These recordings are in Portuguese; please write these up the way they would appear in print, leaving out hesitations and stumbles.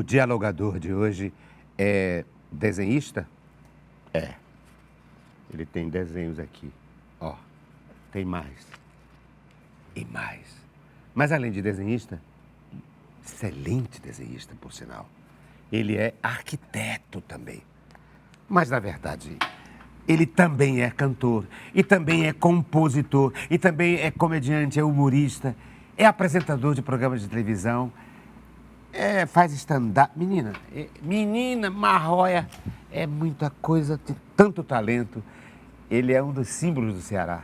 dialogador de hoje é desenhista? É. Ele tem desenhos aqui. Ó, tem mais. E mais. Mas além de desenhista, excelente desenhista, por sinal. Ele é arquiteto também. Mas, na verdade, ele também é cantor, e também é compositor, e também é comediante, é humorista, é apresentador de programas de televisão, faz stand-up. Menina marróia, é muita coisa, de tanto talento. Ele é um dos símbolos do Ceará,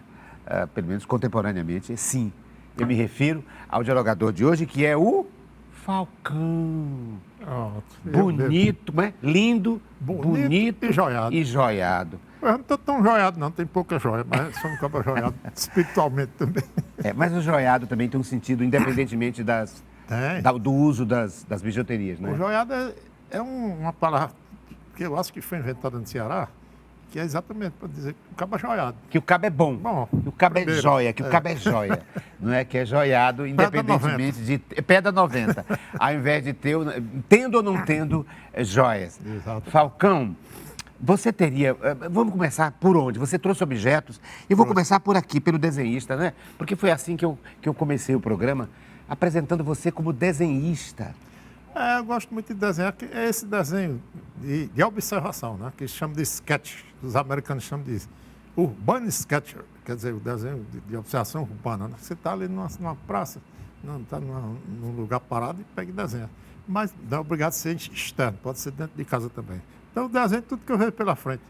pelo menos contemporaneamente, sim. Eu me refiro ao dialogador de hoje, que é o Falcão. Bonito, né? Lindo, bonito e joiado. Eu não estou tão joiado, não. Tem pouca joia, mas sou um cara joiado espiritualmente também. Mas o joiado também tem um sentido, independentemente do uso das bijuterias, né? O joiado é uma palavra que eu acho que foi inventada no Ceará, que é exatamente para dizer que o cabo é joiado. Que o cabo é bom, que o cabo é joia, que o cabo é joia. Não é que é joiado, independentemente de... Pedra 90. Ao invés de ter, tendo ou não tendo joias. Exato. Falcão, você teria... Vamos começar por onde? Você trouxe objetos. Eu vou começar por aqui, pelo desenhista, né? Porque foi assim que eu comecei o programa, apresentando você como desenhista. Eu gosto muito de desenhar, que é esse desenho de observação, né? Que chama de sketch. Os americanos chamam de urban sketcher, quer dizer, o desenho de observação urbana. Né? Você está ali numa praça, está num lugar parado e pega e desenha. Mas não é obrigado a ser externo, pode ser dentro de casa também. Então, eu desenho tudo que eu vejo pela frente.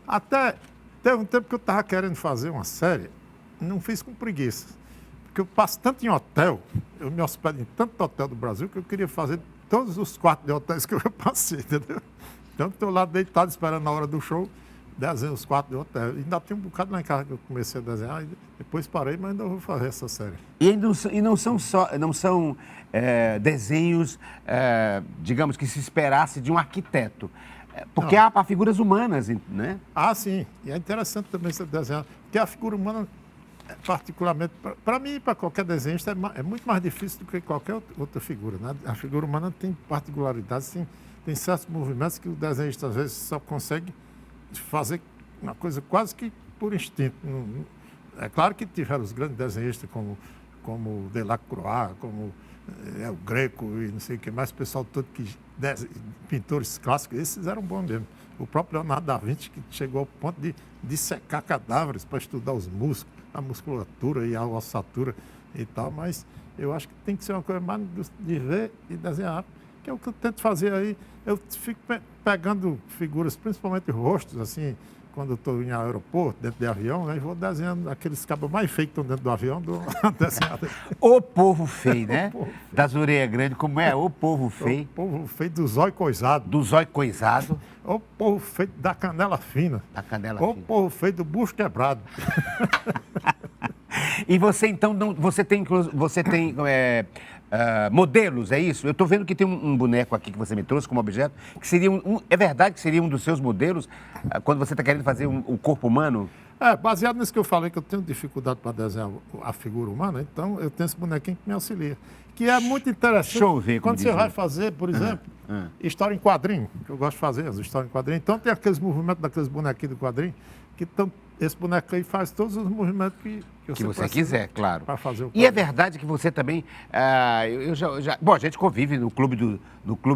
Até teve um tempo que eu estava querendo fazer uma série, não fiz com preguiça. Porque eu passo tanto em hotel, eu me hospedo em tanto hotel do Brasil, que eu queria fazer todos os quartos de hotéis que eu passei, entendeu? Então, estou lá deitado esperando na hora do show, desenho os quartos de hotel. Ainda tem um bocado lá em casa que eu comecei a desenhar, depois parei, mas ainda vou fazer essa série. E não são desenhos, digamos, que se esperasse de um arquiteto. Porque há para figuras humanas, né? Sim. E é interessante também você desenhar, porque a figura humana, particularmente, para mim e para qualquer desenhista, é muito mais difícil do que qualquer outra figura, né? A figura humana tem particularidades, tem certos movimentos que o desenhista, às vezes, só consegue fazer uma coisa quase que por instinto. É claro que tiveram os grandes desenhistas como Delacroix, como o Greco e não sei o que mais, o pessoal todo pintores clássicos, esses eram bons mesmo. O próprio Leonardo da Vinci, que chegou ao ponto de secar cadáveres para estudar os músculos, a musculatura e a ossatura e tal, mas eu acho que tem que ser uma coisa mais de ver e desenhar, que é o que eu tento fazer aí. Eu fico pegando figuras, principalmente rostos, assim, quando eu estou em aeroporto, dentro de avião, né, e vou desenhando aqueles cabos mais feios que estão dentro do avião, desenhado. O povo feio, né? Povo feio. Das orelhas grandes, como é? O povo feio. O povo feio do zóio coisado. Do zóio coisado. O povo feio da canela fina. Da canela fina. O povo feio do bucho quebrado. E você, então, você tem modelos, é isso? Eu estou vendo que tem um boneco aqui que você me trouxe como objeto, que seria é verdade que seria um dos seus modelos, quando você está querendo fazer o corpo humano? Baseado nisso que eu falei, que eu tenho dificuldade para desenhar a figura humana, então eu tenho esse bonequinho que me auxilia. Que é muito interessante. Deixa eu ver. Quando você vai fazer, por exemplo, história em quadrinho, que eu gosto de fazer, as histórias em quadrinho. Então tem aqueles movimentos daqueles bonequinhos do quadrinho, que esse boneco aí faz todos os movimentos que você quiser, claro. Para fazer o quadrinho. E é verdade que você também... Bom, a gente convive no clube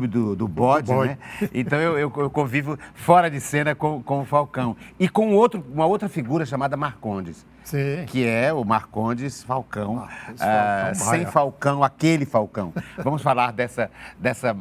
do bode, né? Então eu convivo fora de cena com o Falcão. E com uma outra figura chamada Marcondes. Sim. Que é o Marcondes Falcão. Sem Falcão, aquele Falcão. Vamos falar desse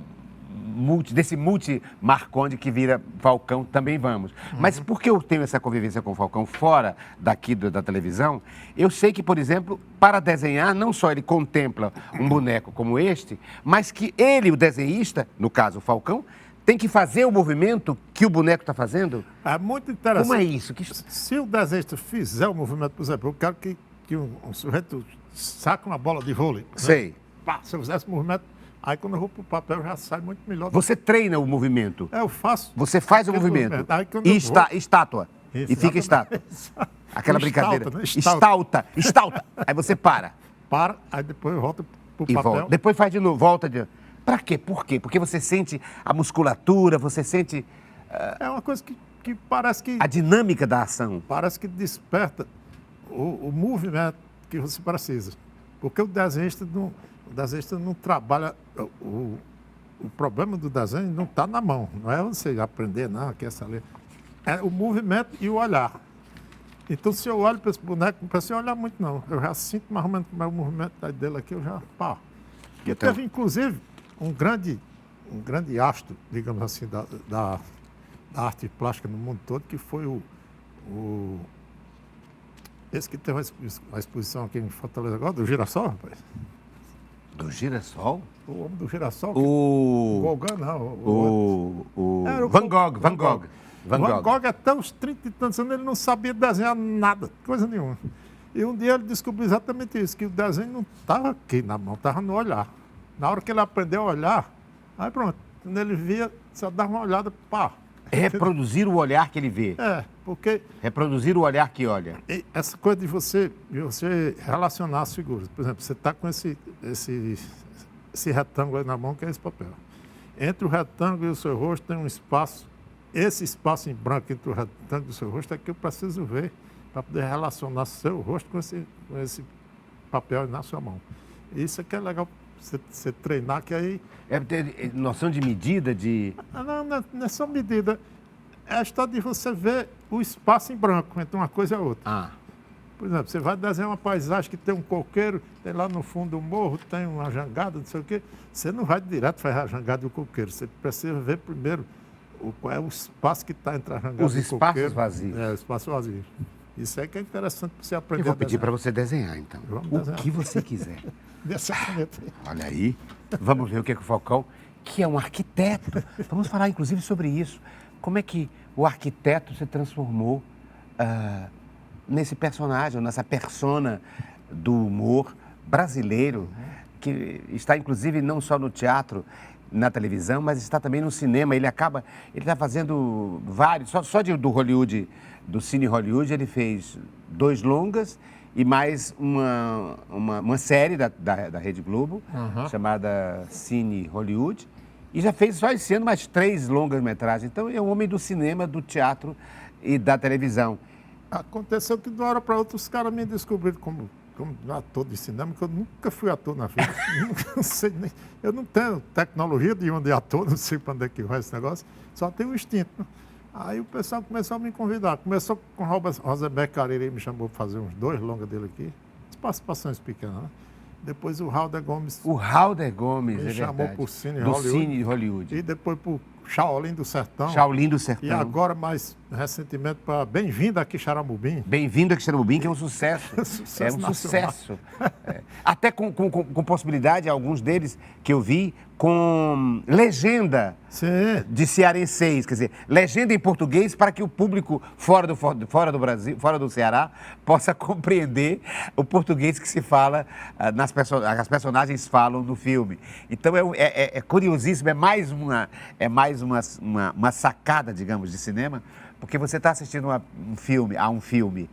multi-Marconde que vira Falcão, também vamos. Mas por que eu tenho essa convivência com o Falcão fora daqui da televisão? Eu sei que, por exemplo, para desenhar, não só ele contempla um boneco como este, mas que ele, o desenhista, no caso o Falcão, tem que fazer o movimento que o boneco está fazendo? É muito interessante. Como é isso? Se o desenhista fizer o movimento, por exemplo, eu quero que um sujeito saque uma bola de vôlei. Sei. Né? Se eu fizer esse movimento, aí quando eu vou para o papel já sai muito melhor. Você treina o movimento? Eu faço. Você faz o movimento. Aí, estátua. Isso, e fica estátua. Aquela brincadeira. Né? Estalta. Aí você para. Aí depois volta para o papel. Volta. Depois faz de novo, volta de... Pra quê? Por quê? Porque você sente a musculatura, você sente É uma coisa que parece que a dinâmica da ação. desperta o movimento que você precisa. Porque o desenhista não trabalha. O problema do desenho não está na mão, não é você aprender, não, aqui essa letra. É o movimento e o olhar. Então, se eu olho para esse boneco, não precisa olhar muito, não. Eu já sinto mais ou menos como é o movimento dele aqui, eu já. Pá. E Então- teve, inclusive, um grande astro, digamos assim, da arte plástica no mundo todo, que foi esse que teve a exposição aqui em Fortaleza agora, do Girassol, rapaz. Do girassol? O homem do Girassol. O Gauguin, não. Era o Van Gogh. Van Gogh. Van Gogh, até os 30 e tantos anos, ele não sabia desenhar nada, coisa nenhuma. E um dia ele descobriu exatamente isso, que o desenho não estava aqui na mão, estava no olhar. Na hora que ele aprendeu a olhar, aí pronto, quando ele via, só dava uma olhada, pá. Reproduzir o olhar que ele vê. Porque Reproduzir o olhar que olha. essa coisa de você relacionar as figuras. Por exemplo, você está com esse retângulo aí na mão, que é esse papel. Entre o retângulo e o seu rosto tem um espaço. Esse espaço em branco entre o retângulo e o seu rosto é que eu preciso ver para poder relacionar seu rosto com esse papel na sua mão. Isso é que é legal você treinar, que aí... É ter noção de medida, de... Não é só medida. É a história de você ver o espaço em branco entre uma coisa e a outra. Por exemplo, você vai desenhar uma paisagem que tem um coqueiro, tem lá no fundo um morro, tem uma jangada, não sei o quê. Você não vai direto fazer a jangada e o coqueiro. Você precisa ver primeiro qual é o espaço que está entre a jangada e o coqueiro. Os espaços vazios. O espaço vazio. Isso é que é interessante para você aprender Eu vou a pedir desenhar. para você desenhar, então. Vamos O desenhar. que você quiser. Dessa caneta aí. Olha aí. Vamos ver o que é que o Falcão, que é um arquiteto. Vamos falar, inclusive, sobre isso. Como é que o arquiteto se transformou nesse personagem, nessa persona do humor brasileiro, que está, inclusive, não só no teatro, na televisão, mas está também no cinema. Ele está fazendo vários, do Hollywood, do Cine Hollywood, ele fez 2 longas e mais uma série da Rede Globo, chamada Cine Hollywood, e já fez só esse ano mais 3 longas-metragens. Então, é um homem do cinema, do teatro e da televisão. Aconteceu que de uma hora para outra os caras me descobriram como ator de cinema, que eu nunca fui ator na vida. Não sei nem, eu não tenho tecnologia de onde é ator, não sei para onde é que vai esse negócio, só tenho o instinto. Aí o pessoal começou a me convidar. Começou com o Rosenberg Cariri, me chamou para fazer uns 2 longas dele aqui, participações pequenas, né? Depois o Halder Gomes O Halder Gomes, me é chamou verdade. para o Cine do Hollywood. Cine Hollywood. E depois para o Shaolin do Sertão. Shaolin do Sertão. E agora, mais recentemente, para Bem-vindo a Quixaramubim. Bem-vindo a Quixaramubim, que é um sucesso. Sucesso é um nacional. sucesso. Até com possibilidade, alguns deles que eu vi, com legenda Sim. de cearenseis, quer dizer, legenda em português para que o público fora do Brasil, fora do Ceará, possa compreender o português que se fala, as personagens falam no filme. Então é curiosíssimo, é mais uma sacada, digamos, de cinema, porque você está assistindo um filme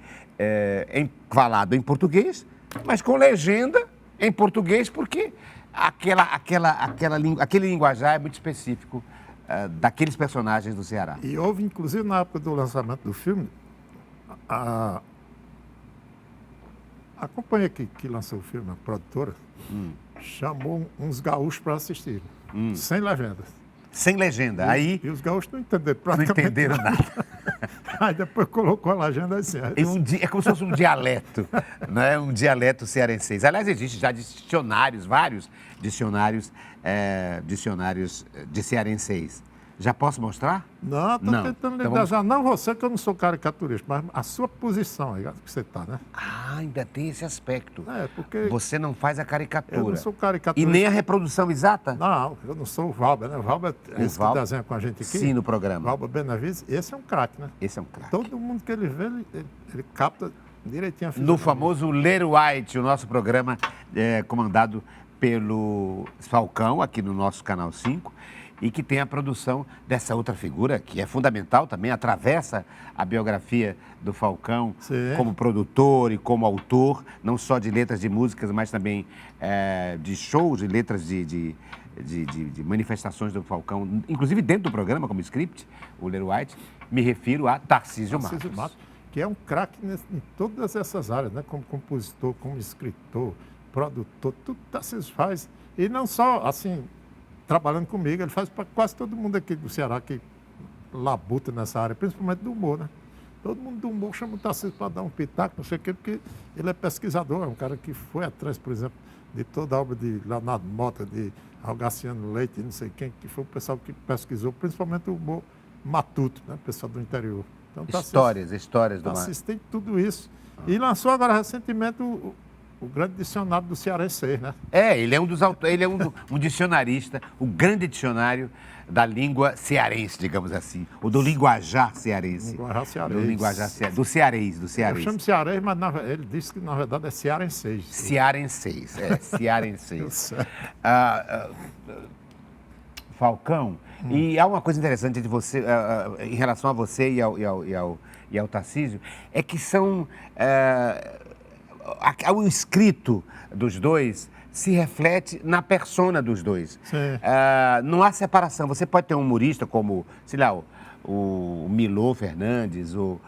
falado em português, mas com legenda em português, porque aquele linguajar é muito específico daqueles personagens do Ceará. E houve, inclusive, na época do lançamento do filme, a companhia que lançou o filme, a produtora, chamou uns gaúchos para assistir, sem legendas. Sem legenda. Aí E os gaúchos não entenderam não praticamente entenderam nada. Aí depois colocou a legenda assim. É como se fosse um dialeto, não é? Um dialeto cearense. Aliás, existe já dicionários, vários dicionários de cearenseis. Já posso mostrar? Não, estou Não. tentando Então lhe desenhar. Não você, que eu não sou caricaturista, mas a sua posição aí, que você está, né? Ah, ainda tem esse aspecto. Porque Você não faz a caricatura. eu não sou E caricaturista. nem a reprodução exata? Não, eu não sou o Valber, né? O Valber é esse que Valber? desenha com a gente aqui. Sim, no programa. Valber Benavides, esse é um craque, né? Esse é um craque. Todo mundo que ele vê, ele capta direitinho a No fisionomia. famoso Ler White, o nosso programa comandado pelo Falcão, aqui no nosso Canal 5, e que tem a produção dessa outra figura, que é fundamental também, atravessa a biografia do Falcão Sim. como produtor e como autor, não só de letras de músicas, mas também de shows, de letras de manifestações do Falcão, inclusive dentro do programa, como script, o Ler White, me refiro a Tarcísio Matos. Que é um craque em todas essas áreas, né? Como compositor, como escritor, produtor, tudo Tarcísio faz. E não só, assim, trabalhando comigo, ele faz para quase todo mundo aqui do Ceará que labuta nessa área, principalmente do humor, né? Todo mundo do humor chama o Tarcísio para dar um pitaco, não sei o quê, porque ele é pesquisador, é um cara que foi atrás, por exemplo, de toda a obra de Leonardo Mota, de Algaciano Leite, não sei quem, que foi o pessoal que pesquisou, principalmente o humor matuto, né? O pessoal do interior. Então, Histórias do mar. Assistei tudo isso. E lançou agora recentemente o grande dicionário do cearense, né? Ele é um dos autores, ele é um dicionarista, o grande dicionário da língua cearense, digamos assim, ou do linguajar cearense. Linguajar cearense. Do linguajar do cearês. Eu chamo cearês, mas ele disse que na verdade é cearense. Cearense, cearense. Falcão, e há uma coisa interessante de você, em relação a você e ao Tarcísio, é que são o escrito dos dois se reflete na persona dos dois. Não há separação. Você pode ter um humorista como, sei lá, o Milô Fernandes, o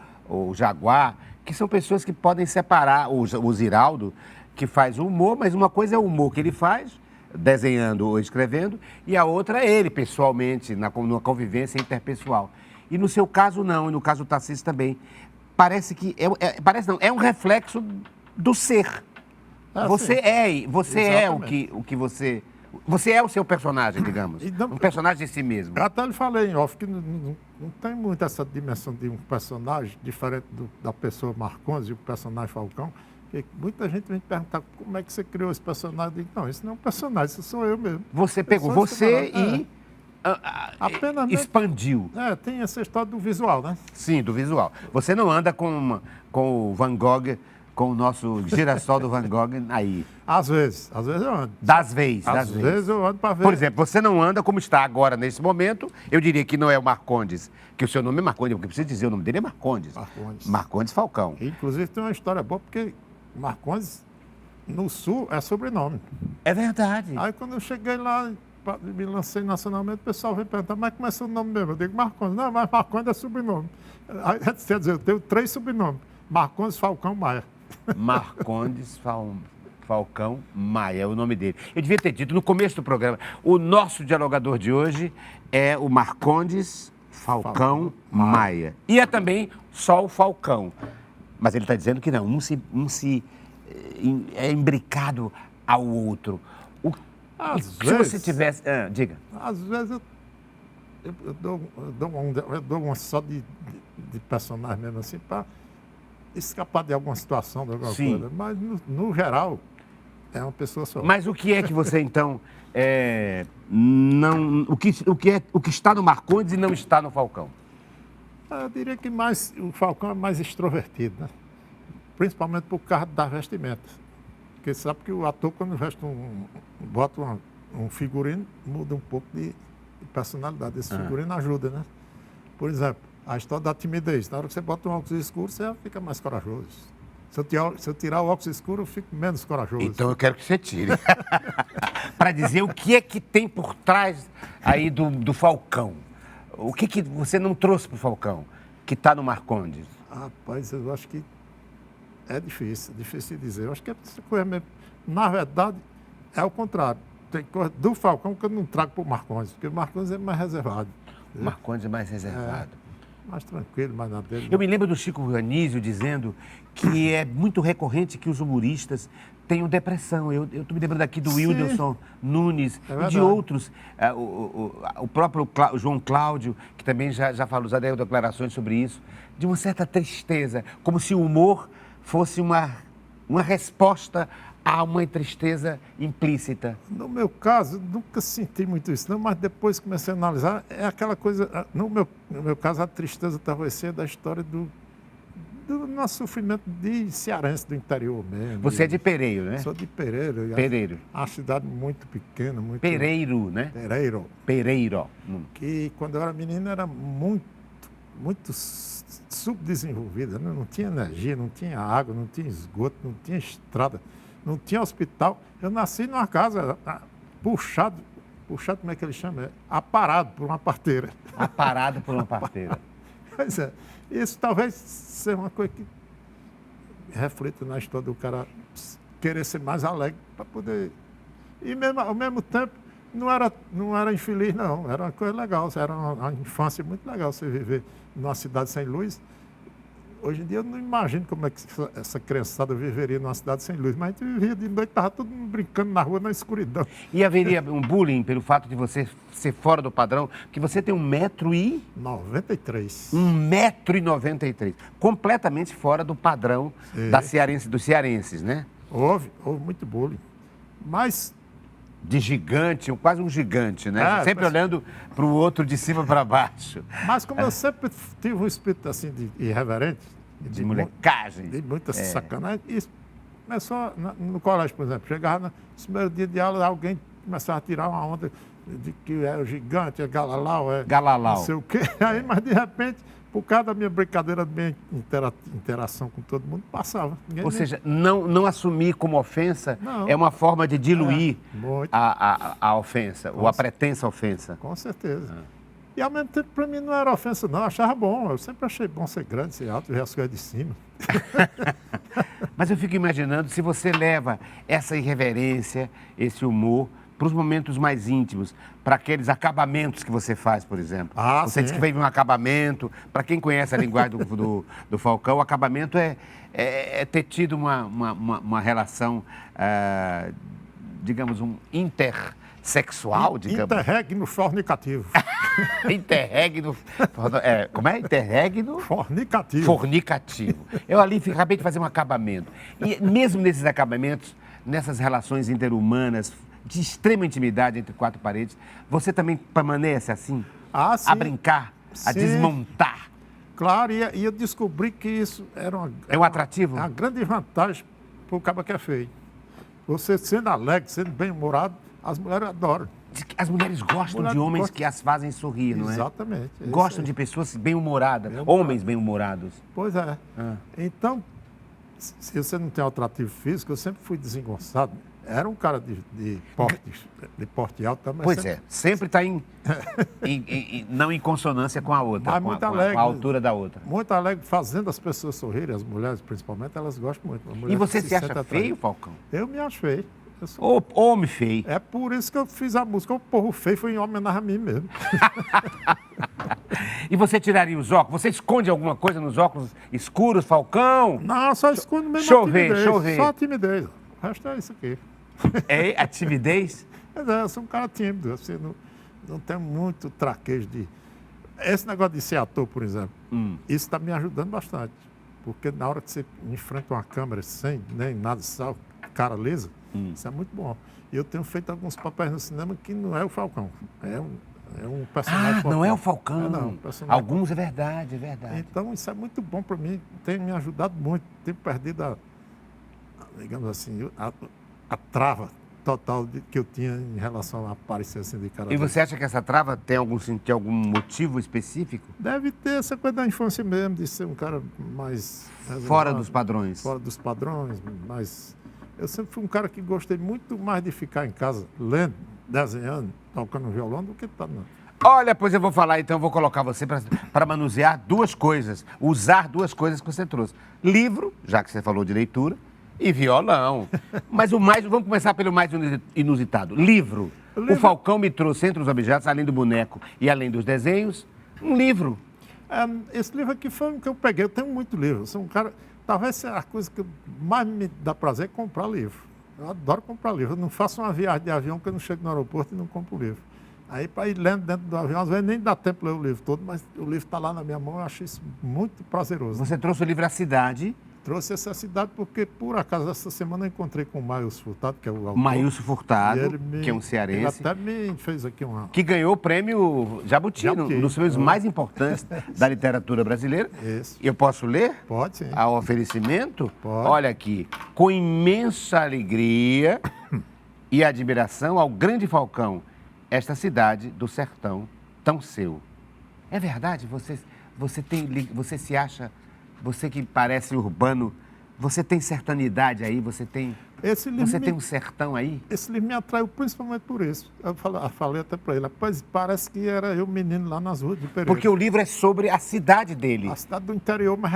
Jaguar, que são pessoas que podem separar, o Ziraldo, que faz o humor, mas uma coisa é o humor que ele faz, desenhando ou escrevendo, e a outra é ele, pessoalmente, numa convivência interpessoal. E no seu caso, não, e no caso do Tarcísio também. Parece que, é um reflexo do ser. Você é o que você... Você é o seu personagem, digamos. Um personagem de si mesmo. Eu até lhe falei em off que não tem muito essa dimensão de um personagem diferente da pessoa Marcondes e o personagem Falcão. Porque muita gente vem perguntar como é que você criou esse personagem. Eu digo, não, isso não é um personagem, isso sou eu mesmo. Você pegou você e apenas expandiu. Tem essa história do visual, né? Sim, do visual. Você não anda com o Van Gogh, com o nosso girassol do Van Gogh aí. Às vezes eu ando. Às vezes eu ando para ver. Por exemplo, você não anda como está agora, nesse momento. Eu diria que não é o Marcondes, que o seu nome é Marcondes, porque preciso dizer, o nome dele é Marcondes. Marcondes Falcão. Inclusive tem uma história boa, porque Marcondes, no Sul, é sobrenome. É verdade. Aí quando eu cheguei lá, me lancei nacionalmente, o pessoal veio perguntar, mas como é seu nome mesmo? Eu digo Marcondes. Não, mas Marcondes é sobrenome. Aí, quer dizer, eu tenho 3 sobrenomes. Marcondes Falcão Maia. Marcondes Falcão Maia, é o nome dele. Eu devia ter dito no começo do programa, o nosso dialogador de hoje é o Marcondes Falcão Maia. E é também só o Falcão. Mas ele está dizendo que não, é imbricado ao outro. Se você tivesse... diga. Às vezes eu dou uma só de personagem mesmo assim, para escapar de alguma situação, de alguma coisa. Mas, no geral, é uma pessoa só. Mas o que é que você, então, não... O que está no Marcondes e não está no Falcão? Eu diria que o Falcão é mais extrovertido, né? Principalmente por causa da vestimenta. Porque sabe que o ator, quando veste bota um figurino, muda um pouco de personalidade. Esse figurino ajuda, né? Por exemplo, a história da timidez. Na hora que você bota um óculos escuro, você fica mais corajoso. Se eu tirar o óculos escuro, eu fico menos corajoso. Então eu quero que você tire. Para dizer o que é que tem por trás aí do Falcão. O que você não trouxe para o Falcão, que está no Marcondes? Rapaz, eu acho que é difícil de dizer. Eu acho que é essa coisa mesmo. Na verdade, é o contrário. Tem coisa do Falcão que eu não trago para o Marcondes, porque o Marcondes é mais reservado. O Marcondes é mais reservado. Mais tranquilo, mais na dele. Eu me lembro do Chico Anísio dizendo que é muito recorrente que os humoristas tenham depressão. Eu estou me lembrando aqui do Whindersson Nunes e de outros. O próprio João Cláudio, que também já falou, já deu declarações sobre isso, de uma certa tristeza, como se o humor fosse uma resposta a uma tristeza implícita. No meu caso, nunca senti muito isso, não, mas depois comecei a analisar, é aquela coisa, no meu caso, a tristeza talvez seja da história do nosso sofrimento de cearense do interior mesmo. Você é de Pereiro, né? Sou de Pereiro. Pereiro. Uma cidade muito pequena. Muito... Pereiro, né? Pereiro. Que quando eu era menino era muito subdesenvolvida, né? Não tinha energia, não tinha água, não tinha esgoto, não tinha estrada, não tinha hospital. Eu nasci numa casa puxado puxado, como é que ele chama? Aparado por uma parteira. Aparado por uma parteira. Pois é. Isso talvez seja uma coisa que reflita na história do cara querer ser mais alegre para poder... E mesmo, ao mesmo tempo, não era infeliz, não. Era uma coisa legal. Era uma infância muito legal você viver numa cidade sem luz. Hoje em dia eu não imagino como é que essa criançada viveria numa cidade sem luz. Mas a gente vivia de noite, estava todo mundo brincando na rua, na escuridão. E haveria um bullying pelo fato de você ser fora do padrão? Que você tem 93. 1,93 m. Completamente fora do padrão dos cearenses, né? Houve muito bullying. Mas... De gigante, quase um gigante, né? Sempre olhando para o outro de cima para baixo. Mas como eu sempre tive um espírito assim de irreverente, de molecagem, de muita sacanagem, isso começou no colégio, por exemplo. Chegava no primeiro dia de aula, alguém começava a tirar uma onda de que é o gigante, é Galalau, não sei o quê. Aí, mas de repente, por causa da minha brincadeira, da minha interação com todo mundo, passava. Ou seja, não assumir como ofensa é uma forma de diluir a ofensa, ou a pretensa ofensa. Com certeza. E ao mesmo tempo, para mim, não era ofensa, não. Eu achava bom. Eu sempre achei bom ser grande, ser alto, ver as coisas de cima. Mas eu fico imaginando se você leva essa irreverência, esse humor, para os momentos mais íntimos, para aqueles acabamentos que você faz, por exemplo. Você diz que veio um acabamento. Para quem conhece a linguagem do Falcão, o acabamento é ter tido uma relação, digamos, um intersexual, digamos. Interregno fornicativo. Interregno... como é? Interregno... Fornicativo. Eu ali acabei de fazer um acabamento. E mesmo nesses acabamentos, nessas relações interhumanas, de extrema intimidade entre quatro paredes, você também permanece assim? Sim. A brincar, a desmontar? Claro, e eu descobri que isso era um atrativo? Uma grande vantagem para o cara que é feio. Você sendo alegre, sendo bem-humorado, as mulheres adoram. As mulheres gostam de homens que as fazem sorrir, não é? Exatamente. Gostam de pessoas bem-humoradas, homens bem-humorados. Pois é. Então, se você não tem um atrativo físico, eu sempre fui desengonçado. Era um cara de porte alto também. Pois sempre está não em consonância com a outra, mas muito alegre, com a altura da outra. Muito alegre, fazendo as pessoas sorrirem, as mulheres principalmente, elas gostam muito. E você se acha feio, Falcão? Eu me acho feio. Homem feio. É por isso que eu fiz a música. O Povo Feio foi em homenagem a mim mesmo. E você tiraria os óculos? Você esconde alguma coisa nos óculos escuros, Falcão? Não, só escondo mesmo a timidez. Só a timidez. O resto é isso aqui. É a timidez? Eu sou um cara tímido. Assim, não tenho muito traquejo de... Esse negócio de ser ator, por exemplo, isso está me ajudando bastante. Porque na hora que você enfrenta uma câmera sem nem nada, só cara lisa, isso é muito bom. E eu tenho feito alguns papéis no cinema que não é o Falcão. É um personagem. Não é o Falcão. Não, alguns é verdade. Então isso é muito bom para mim. Tem me ajudado muito. Tenho perdido digamos assim, a trava total que eu tinha em relação a aparecer assim de cara. E você acha que essa trava tem algum motivo específico? Deve ter essa coisa da infância mesmo, de ser um cara mais... Fora dos padrões. Fora dos padrões, mas... Eu sempre fui um cara que gostei muito mais de ficar em casa, lendo, desenhando, tocando violão, do que não. Olha, pois eu vou falar, então, eu vou colocar você para manusear duas coisas, usar duas coisas que você trouxe. Livro, já que você falou de leitura, e violão. Mas vamos começar pelo mais inusitado. Livro. O Falcão me trouxe, entre os objetos, além do boneco e além dos desenhos, um livro. Esse livro aqui foi um que eu peguei. Eu tenho muito livro. Eu sou um cara... Talvez seja a coisa que mais me dá prazer é comprar livro. Eu adoro comprar livro. Eu não faço uma viagem de avião que eu não chego no aeroporto e não compro livro. Aí, para ir lendo dentro do avião, às vezes nem dá tempo de ler o livro todo, mas o livro está lá na minha mão, eu acho isso muito prazeroso. Você trouxe o livro A Cidade. Trouxe essa cidade porque, por acaso, essa semana eu encontrei com o Maílson Furtado, que é o autor. Maílson Furtado, que é um cearense. Ele até me fez aqui uma... Que ganhou o prêmio Jabuti, um dos prêmios mais importantes da literatura brasileira. Isso. Eu posso ler? Pode, sim. Ao oferecimento? Pode. Olha aqui. Com imensa alegria e admiração ao grande Falcão, esta cidade do sertão tão seu. É verdade? Você se acha... Você que parece urbano, você tem sertanidade aí, você tem... Esse livro Você tem um sertão aí? Esse livro me atraiu principalmente por isso. Eu falei até para ele, rapaz, parece que era eu menino lá nas ruas de Pereira. Porque o livro é sobre a cidade dele. A cidade do interior, mas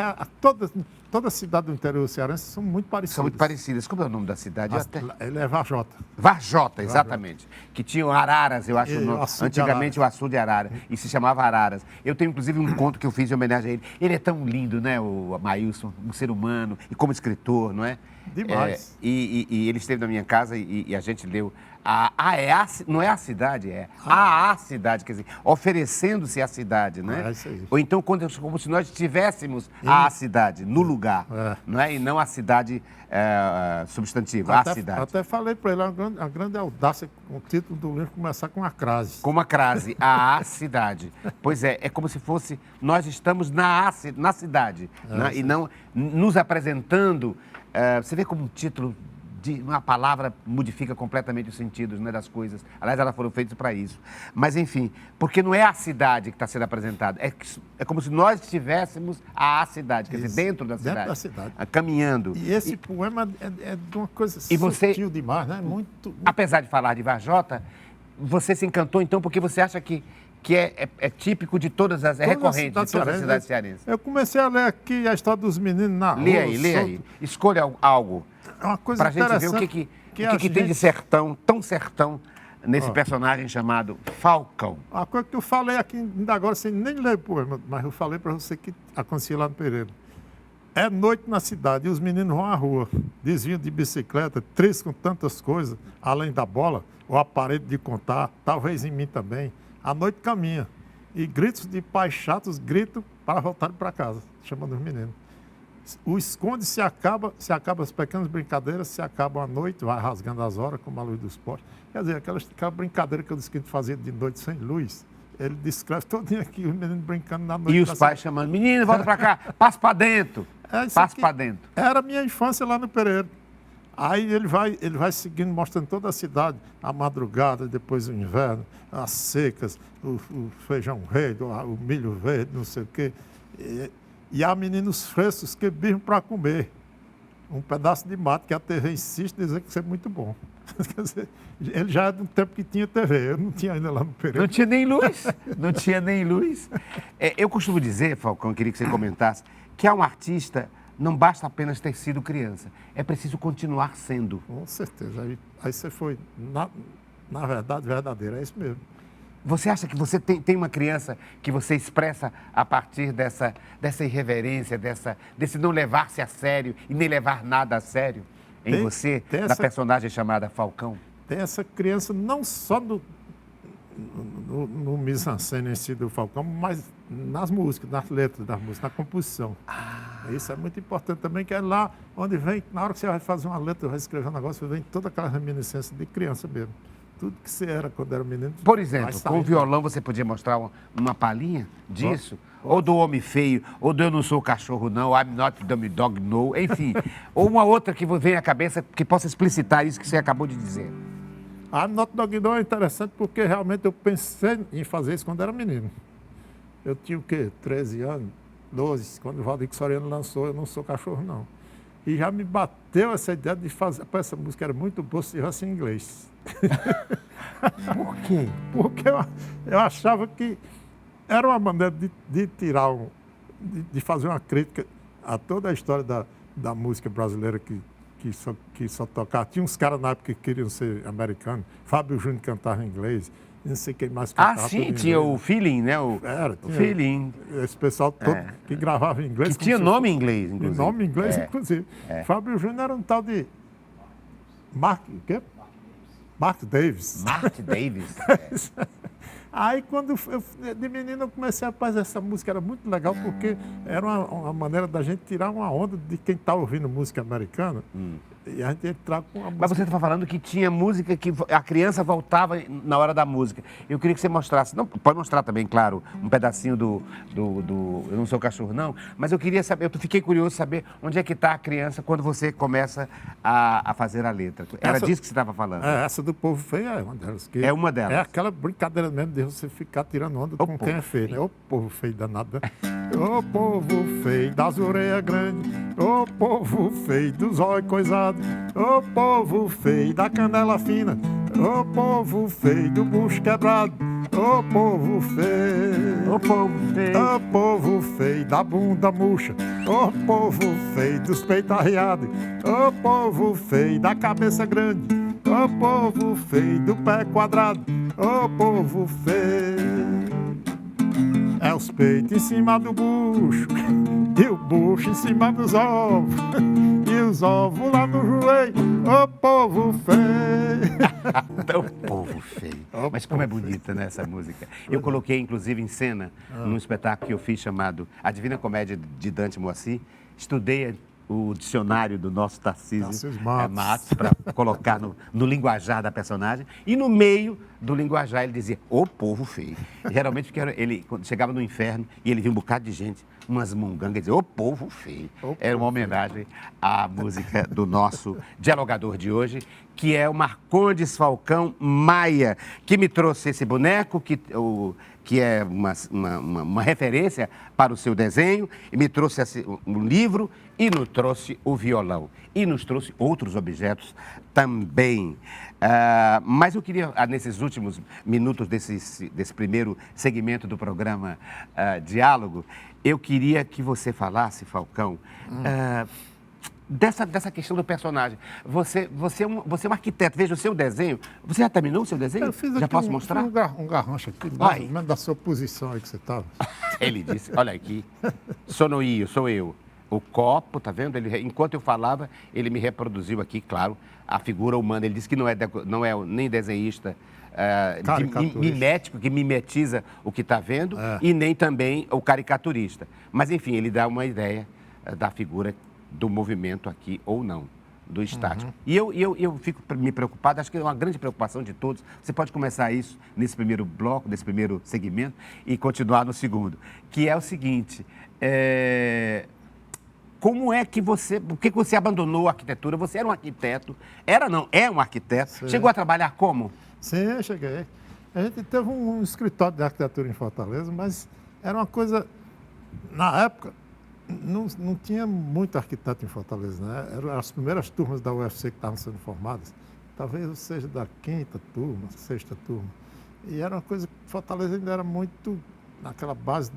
toda cidade do interior cearense são muito parecidas. São muito parecidas. Como é o nome da cidade? Ele é Varjota. Varjota, exatamente. Que tinham araras, eu acho. Antigamente o açude de arara. E se chamava araras. Eu tenho, inclusive, um conto que eu fiz em homenagem a ele. Ele é tão lindo, né, o Maílson, um ser humano, e como escritor, não é? Demais. E ele esteve na minha casa e a gente leu. Não é a cidade, é a cidade, quer dizer, oferecendo-se à cidade, né? É isso aí. Ou então, como se nós estivéssemos a cidade, no lugar, não é? E não a cidade substantiva, a cidade. Até falei para ele, a grande audácia, o título do livro começar com uma crase. Com uma crase, a cidade. Pois é como se fosse, nós estamos na cidade, né? E não nos apresentando. Você vê como um título de uma palavra modifica completamente os sentidos, né, das coisas. Aliás, elas foram feitas para isso. Mas, enfim, porque não é a cidade que está sendo apresentada. É como se nós estivéssemos a cidade, quer dizer, dentro da cidade. Dentro da cidade. Caminhando. E esse poema é de uma coisa você, sutil demais, né? Muito... Apesar de falar de Varjota, você se encantou, então, porque você acha que é típico de todas as... É recorrente de todas as cidades cearenses. Eu comecei a ler aqui a história dos meninos na rua. Lê aí. Escolha algo. É uma coisa pra gente ver o que tem de sertão, tão sertão, nesse personagem chamado Falcão. A coisa que eu falei aqui ainda agora, sem nem ler o poema, mas eu falei para você que acontecia lá no Pereira. É noite na cidade e os meninos vão à rua, desviam de bicicleta, triscam tantas coisas, além da bola, o aparelho de contar, talvez em mim também. A noite caminha e gritos de pais chatos gritam para voltar para casa, chamando os meninos. O esconde se acaba as pequenas brincadeiras, se acaba a noite, vai rasgando as horas, como a luz dos postes. Quer dizer, aquela brincadeira que eu disse que a gente fazia de noite sem luz, ele descreve todinho aqui, os meninos brincando na noite. E os pais chamando, menino, volta para cá, passa para dentro, passa para dentro. Era a minha infância lá no Pereira. Aí ele vai seguindo, mostrando toda a cidade, a madrugada, depois o inverno, as secas, o feijão verde, o milho verde, não sei o quê. E há meninos frescos que birram para comer um pedaço de mato que a TV insiste em dizer que isso é muito bom. Quer dizer, ele já é do tempo que tinha TV, eu não tinha ainda lá no Pereira. Não tinha nem luz. Eu costumo dizer, Falcão, eu queria que você comentasse, que há um artista, não basta apenas ter sido criança, é preciso continuar sendo. Com certeza. Aí você foi, na verdade, verdadeiro, é isso mesmo. Você acha que você tem uma criança que você expressa a partir dessa irreverência, desse não levar-se a sério e nem levar nada a sério em você, da personagem chamada Falcão? Tem essa criança não só no mise-en-scène em si do Falcão, mas nas músicas, nas letras das músicas, na composição. Isso é muito importante também, que é lá onde vem, na hora que você vai fazer uma letra, vai escrever um negócio, vem toda aquela reminiscência de criança mesmo. Tudo que você era quando era menino. Por exemplo, com o violão você podia mostrar uma palhinha disso? Ou do Homem Feio, ou do Eu Não Sou Cachorro Não, I'm Not Dumb Dog No, enfim. Ou uma outra que vem à cabeça que possa explicitar isso que você acabou de dizer. I'm Not Dog No é interessante porque realmente eu pensei em fazer isso quando era menino. Eu tinha o quê? 13 anos, 12, quando o Valdir Soriano lançou Eu Não Sou Cachorro Não. E já me bateu essa ideia de fazer... Essa música era muito boa se tivesse em inglês. Por quê? Porque eu achava que era uma maneira de tirar, de fazer uma crítica a toda a história da música brasileira que só tocava. Tinha uns caras na época que queriam ser americanos. Fábio Júnior cantava em inglês. Não sei quem mais cantava. Sim, tinha o Feeling, né? O Feeling. Esse pessoal todo que gravava em inglês. Que tinha nome em inglês, inclusive. Nome em inglês, inclusive. Fábio Júnior era um tal de Mark Davis. Mark Davis. Aí, quando de menino, eu comecei a fazer essa música, era muito legal, porque era uma maneira da gente tirar uma onda de quem está ouvindo música americana. E a gente entrar com a música. Mas você está falando que tinha música que a criança voltava na hora da música. Eu queria que você mostrasse, não, pode mostrar também, claro, um pedacinho do Eu Não Sou Cachorro Não, mas eu queria saber, eu fiquei curioso saber onde é que está a criança quando você começa a fazer a letra. Era disso que você estava falando? Essa do Povo Feio é uma delas. É uma delas. É aquela brincadeira mesmo de você ficar tirando onda com quem é feio, né? Ô povo feio danado, né? Ô povo feio das orelhas grandes, ô povo feio dos olhos coisados, quadrado. Ô povo feio da canela fina, ô povo feio do bucho quebrado, ô povo feio, Ô povo feio, ô povo feio da bunda murcha, ô povo feio dos peitos arreados, ô povo feio da cabeça grande, ô povo feio do pé quadrado, ô povo feio. É os peitos em cima do bucho e o bucho em cima dos ovos e os ovos lá no joelho, ô povo feio. ô povo feio. Mas como é bonita, né, essa música. Eu coloquei, inclusive, em cena, num espetáculo que eu fiz chamado A Divina Comédia de Dante Moacir. Estudei o dicionário do nosso Tarcísio Matos para colocar no linguajar da personagem. E no meio do linguajar ele dizia, ô povo feio. Geralmente porque ele, quando chegava no inferno e ele via um bocado de gente, umas mungangas, ele dizia, ô povo feio. Era uma homenagem à música do nosso dialogador de hoje, que é o Marcondes Falcão Maia, que me trouxe esse boneco, que é uma referência para o seu desenho, e me trouxe um livro e nos trouxe o violão. E nos trouxe outros objetos também. Mas eu queria, nesses últimos minutos desse primeiro segmento do programa Diálogo, eu queria que você falasse, Falcão, dessa questão do personagem. Você é um arquiteto, veja o seu desenho. Você já terminou o seu desenho? Eu fiz já aqui posso mostrar? um garrancho aqui, mais ou menos da sua posição aí que você estava. Ele disse, olha aqui, sou eu. O copo, tá vendo? Enquanto eu falava, ele me reproduziu aqui, claro, a figura humana. Ele disse que não é nem desenhista mimético, que mimetiza o que está vendo, e nem também o caricaturista. Mas, enfim, ele dá uma ideia da figura do movimento aqui ou não, do estático. E eu fico me preocupado, acho que é uma grande preocupação de todos. Você pode começar isso nesse primeiro bloco, nesse primeiro segmento, e continuar no segundo, que é o seguinte... Como é que por que você abandonou a arquitetura? Você era um arquiteto, é um arquiteto. Sim. Chegou a trabalhar como? Sim, eu cheguei. A gente teve um escritório de arquitetura em Fortaleza, mas era uma coisa, na época, não tinha muito arquiteto em Fortaleza, né? Eram as primeiras turmas da UFC que estavam sendo formadas, talvez seja da 5ª turma, 6ª turma. E era uma coisa que Fortaleza ainda era muito naquela base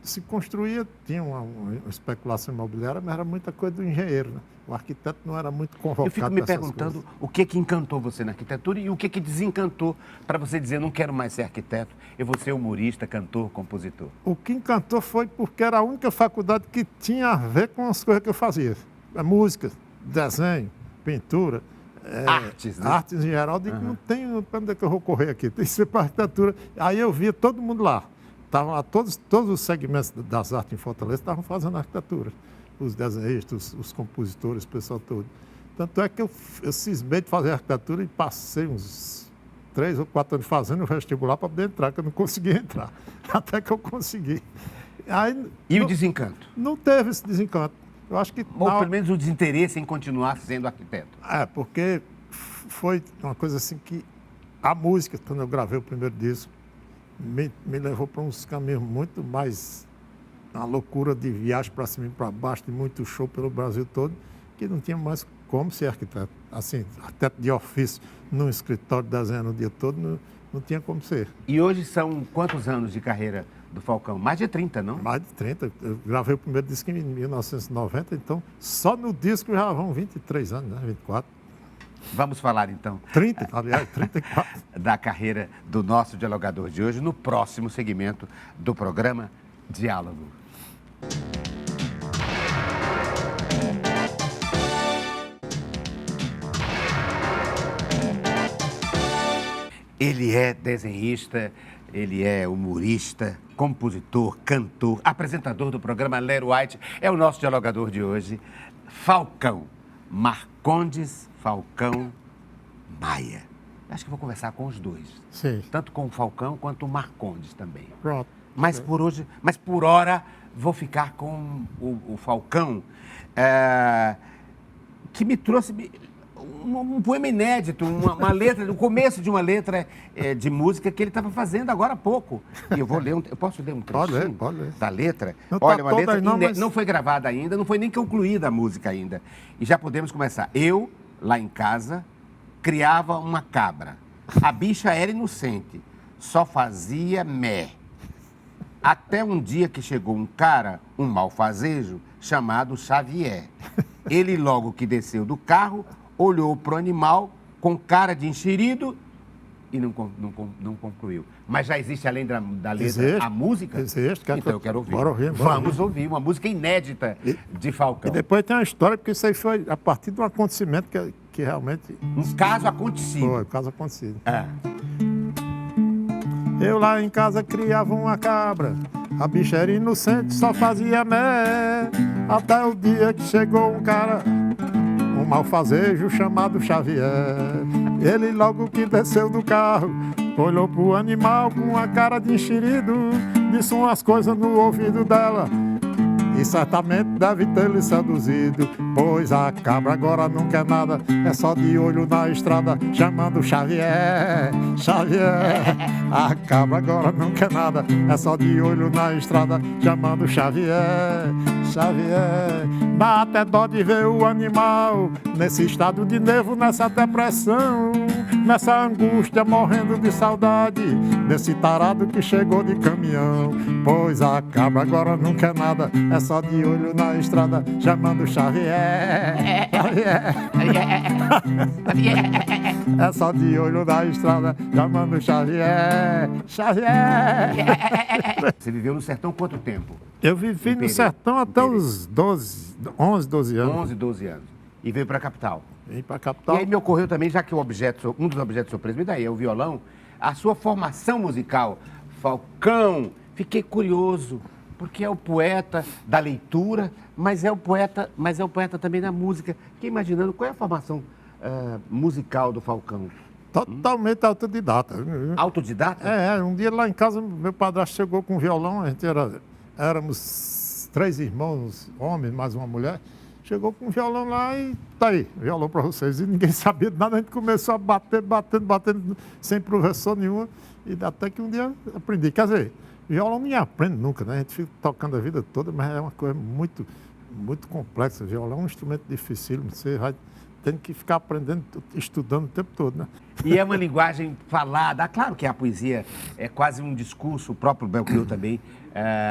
se construía, tinha uma especulação imobiliária, mas era muita coisa do engenheiro, né? O arquiteto não era muito convocado. Eu fico me perguntando o que encantou você na arquitetura e o que desencantou para você dizer, não quero mais ser arquiteto, eu vou ser humorista, cantor, compositor. O que encantou foi porque era a única faculdade que tinha a ver com as coisas que eu fazia. Música, desenho, pintura, artes, né? Artes em geral. Eu digo, não tenho para onde é que eu vou correr aqui, tem que ser para arquitetura. Aí eu via todo mundo lá. Estavam lá, todos os segmentos das artes em Fortaleza estavam fazendo arquitetura. Os desenhistas, os compositores, o pessoal todo. Tanto é que eu cismei de fazer arquitetura e passei uns 3 ou 4 anos fazendo o vestibular para poder entrar, que eu não conseguia entrar. Até que eu consegui. Aí, e o desencanto? Não teve esse desencanto. Eu acho que... Ou pelo menos o desinteresse em continuar sendo arquiteto. Porque foi uma coisa assim que a música, quando eu gravei o primeiro disco, me levou para uns caminhos muito mais, uma loucura de viagem para cima e para baixo, de muito show pelo Brasil todo, que não tinha mais como ser arquiteto. Assim, arquiteto de ofício, num escritório desenhando o dia todo, não tinha como ser. E hoje são quantos anos de carreira do Falcão? Mais de 30, não? Mais de 30. Eu gravei o primeiro disco em 1990, então só no disco já vão 23 anos, né? 24. Vamos falar, então... 30, aliás, 34. Da carreira do nosso dialogador de hoje, no próximo segmento do programa Diálogo. Ele é desenhista, ele é humorista, compositor, cantor, apresentador do programa Lero White. É o nosso dialogador de hoje, Falcão. Marcondes Falcão Maia. Acho que vou conversar com os dois. Sim. Tanto com o Falcão quanto o Marcondes também. Pronto. Mas por hoje, por hora, vou ficar com o Falcão, que me trouxe um poema inédito, uma letra, o começo de uma letra de música que ele estava fazendo agora há pouco. E eu vou ler, eu posso ler um trechinho Pode ler. da letra? Não Olha, tá uma toda letra aí não, mas... não foi gravada ainda, não foi nem concluída a música ainda. E já podemos começar. Eu, lá em casa, criava uma cabra. A bicha era inocente, só fazia mé. Até um dia que chegou um cara, um malfazejo, chamado Xavier. Ele, logo que desceu do carro, olhou pro animal com cara de enxerido e não concluiu. Mas já existe, além da letra, Existe, a música? Existe. Então eu quero ouvir. Bora ouvir. Vamos ouvir uma música inédita de Falcão. E depois tem uma história, porque isso aí foi a partir de um acontecimento que realmente... Um caso acontecido. Foi, um caso acontecido. É. Eu lá em casa criava uma cabra, a bicha era inocente, só fazia mé. Até o dia que chegou um cara, um malfazejo chamado Xavier. Ele logo que desceu do carro, olhou pro animal com a cara de enxerido, disse umas coisas no ouvido dela e certamente deve ter lhe seduzido. Pois a cabra agora não quer nada, é só de olho na estrada, chamando Xavier, Xavier. A cabra agora não quer nada, é só de olho na estrada, chamando Xavier, Xavier. Dá até dó de ver o animal nesse estado de nervo, nessa depressão, nessa angústia, morrendo de saudade desse tarado que chegou de caminhão. Pois a cabra agora não quer nada, é só de olho na estrada, chamando Xavier, Xavier. É só de olho na estrada, chamando Xavier, Xavier. Você viveu no sertão quanto tempo? Eu vivi no sertão até os 11, 12 anos. 11, 12 anos. E veio para a capital. Vim para a E capital. aí me ocorreu também, já que um dos objetos surpresa, me daí é o violão, a sua formação musical, Falcão, fiquei curioso, porque é o poeta da leitura, mas é o poeta também da música. Fiquei imaginando qual é a formação musical do Falcão. Totalmente autodidata. Autodidata? Um dia lá em casa, meu padrasto chegou com um violão, a gente éramos 3 irmãos, homens, mais uma mulher. Chegou com um violão lá e tá aí, violão para vocês. E ninguém sabia de nada, a gente começou a batendo, sem professor nenhum. E até que um dia aprendi. Quer dizer, violão ninguém aprende nunca, né? A gente fica tocando a vida toda, mas é uma coisa muito, muito complexa. Violão é um instrumento difícil, você vai tendo que ficar aprendendo, estudando o tempo todo, né? E é uma linguagem falada. Claro que a poesia é quase um discurso, o próprio Belchior também,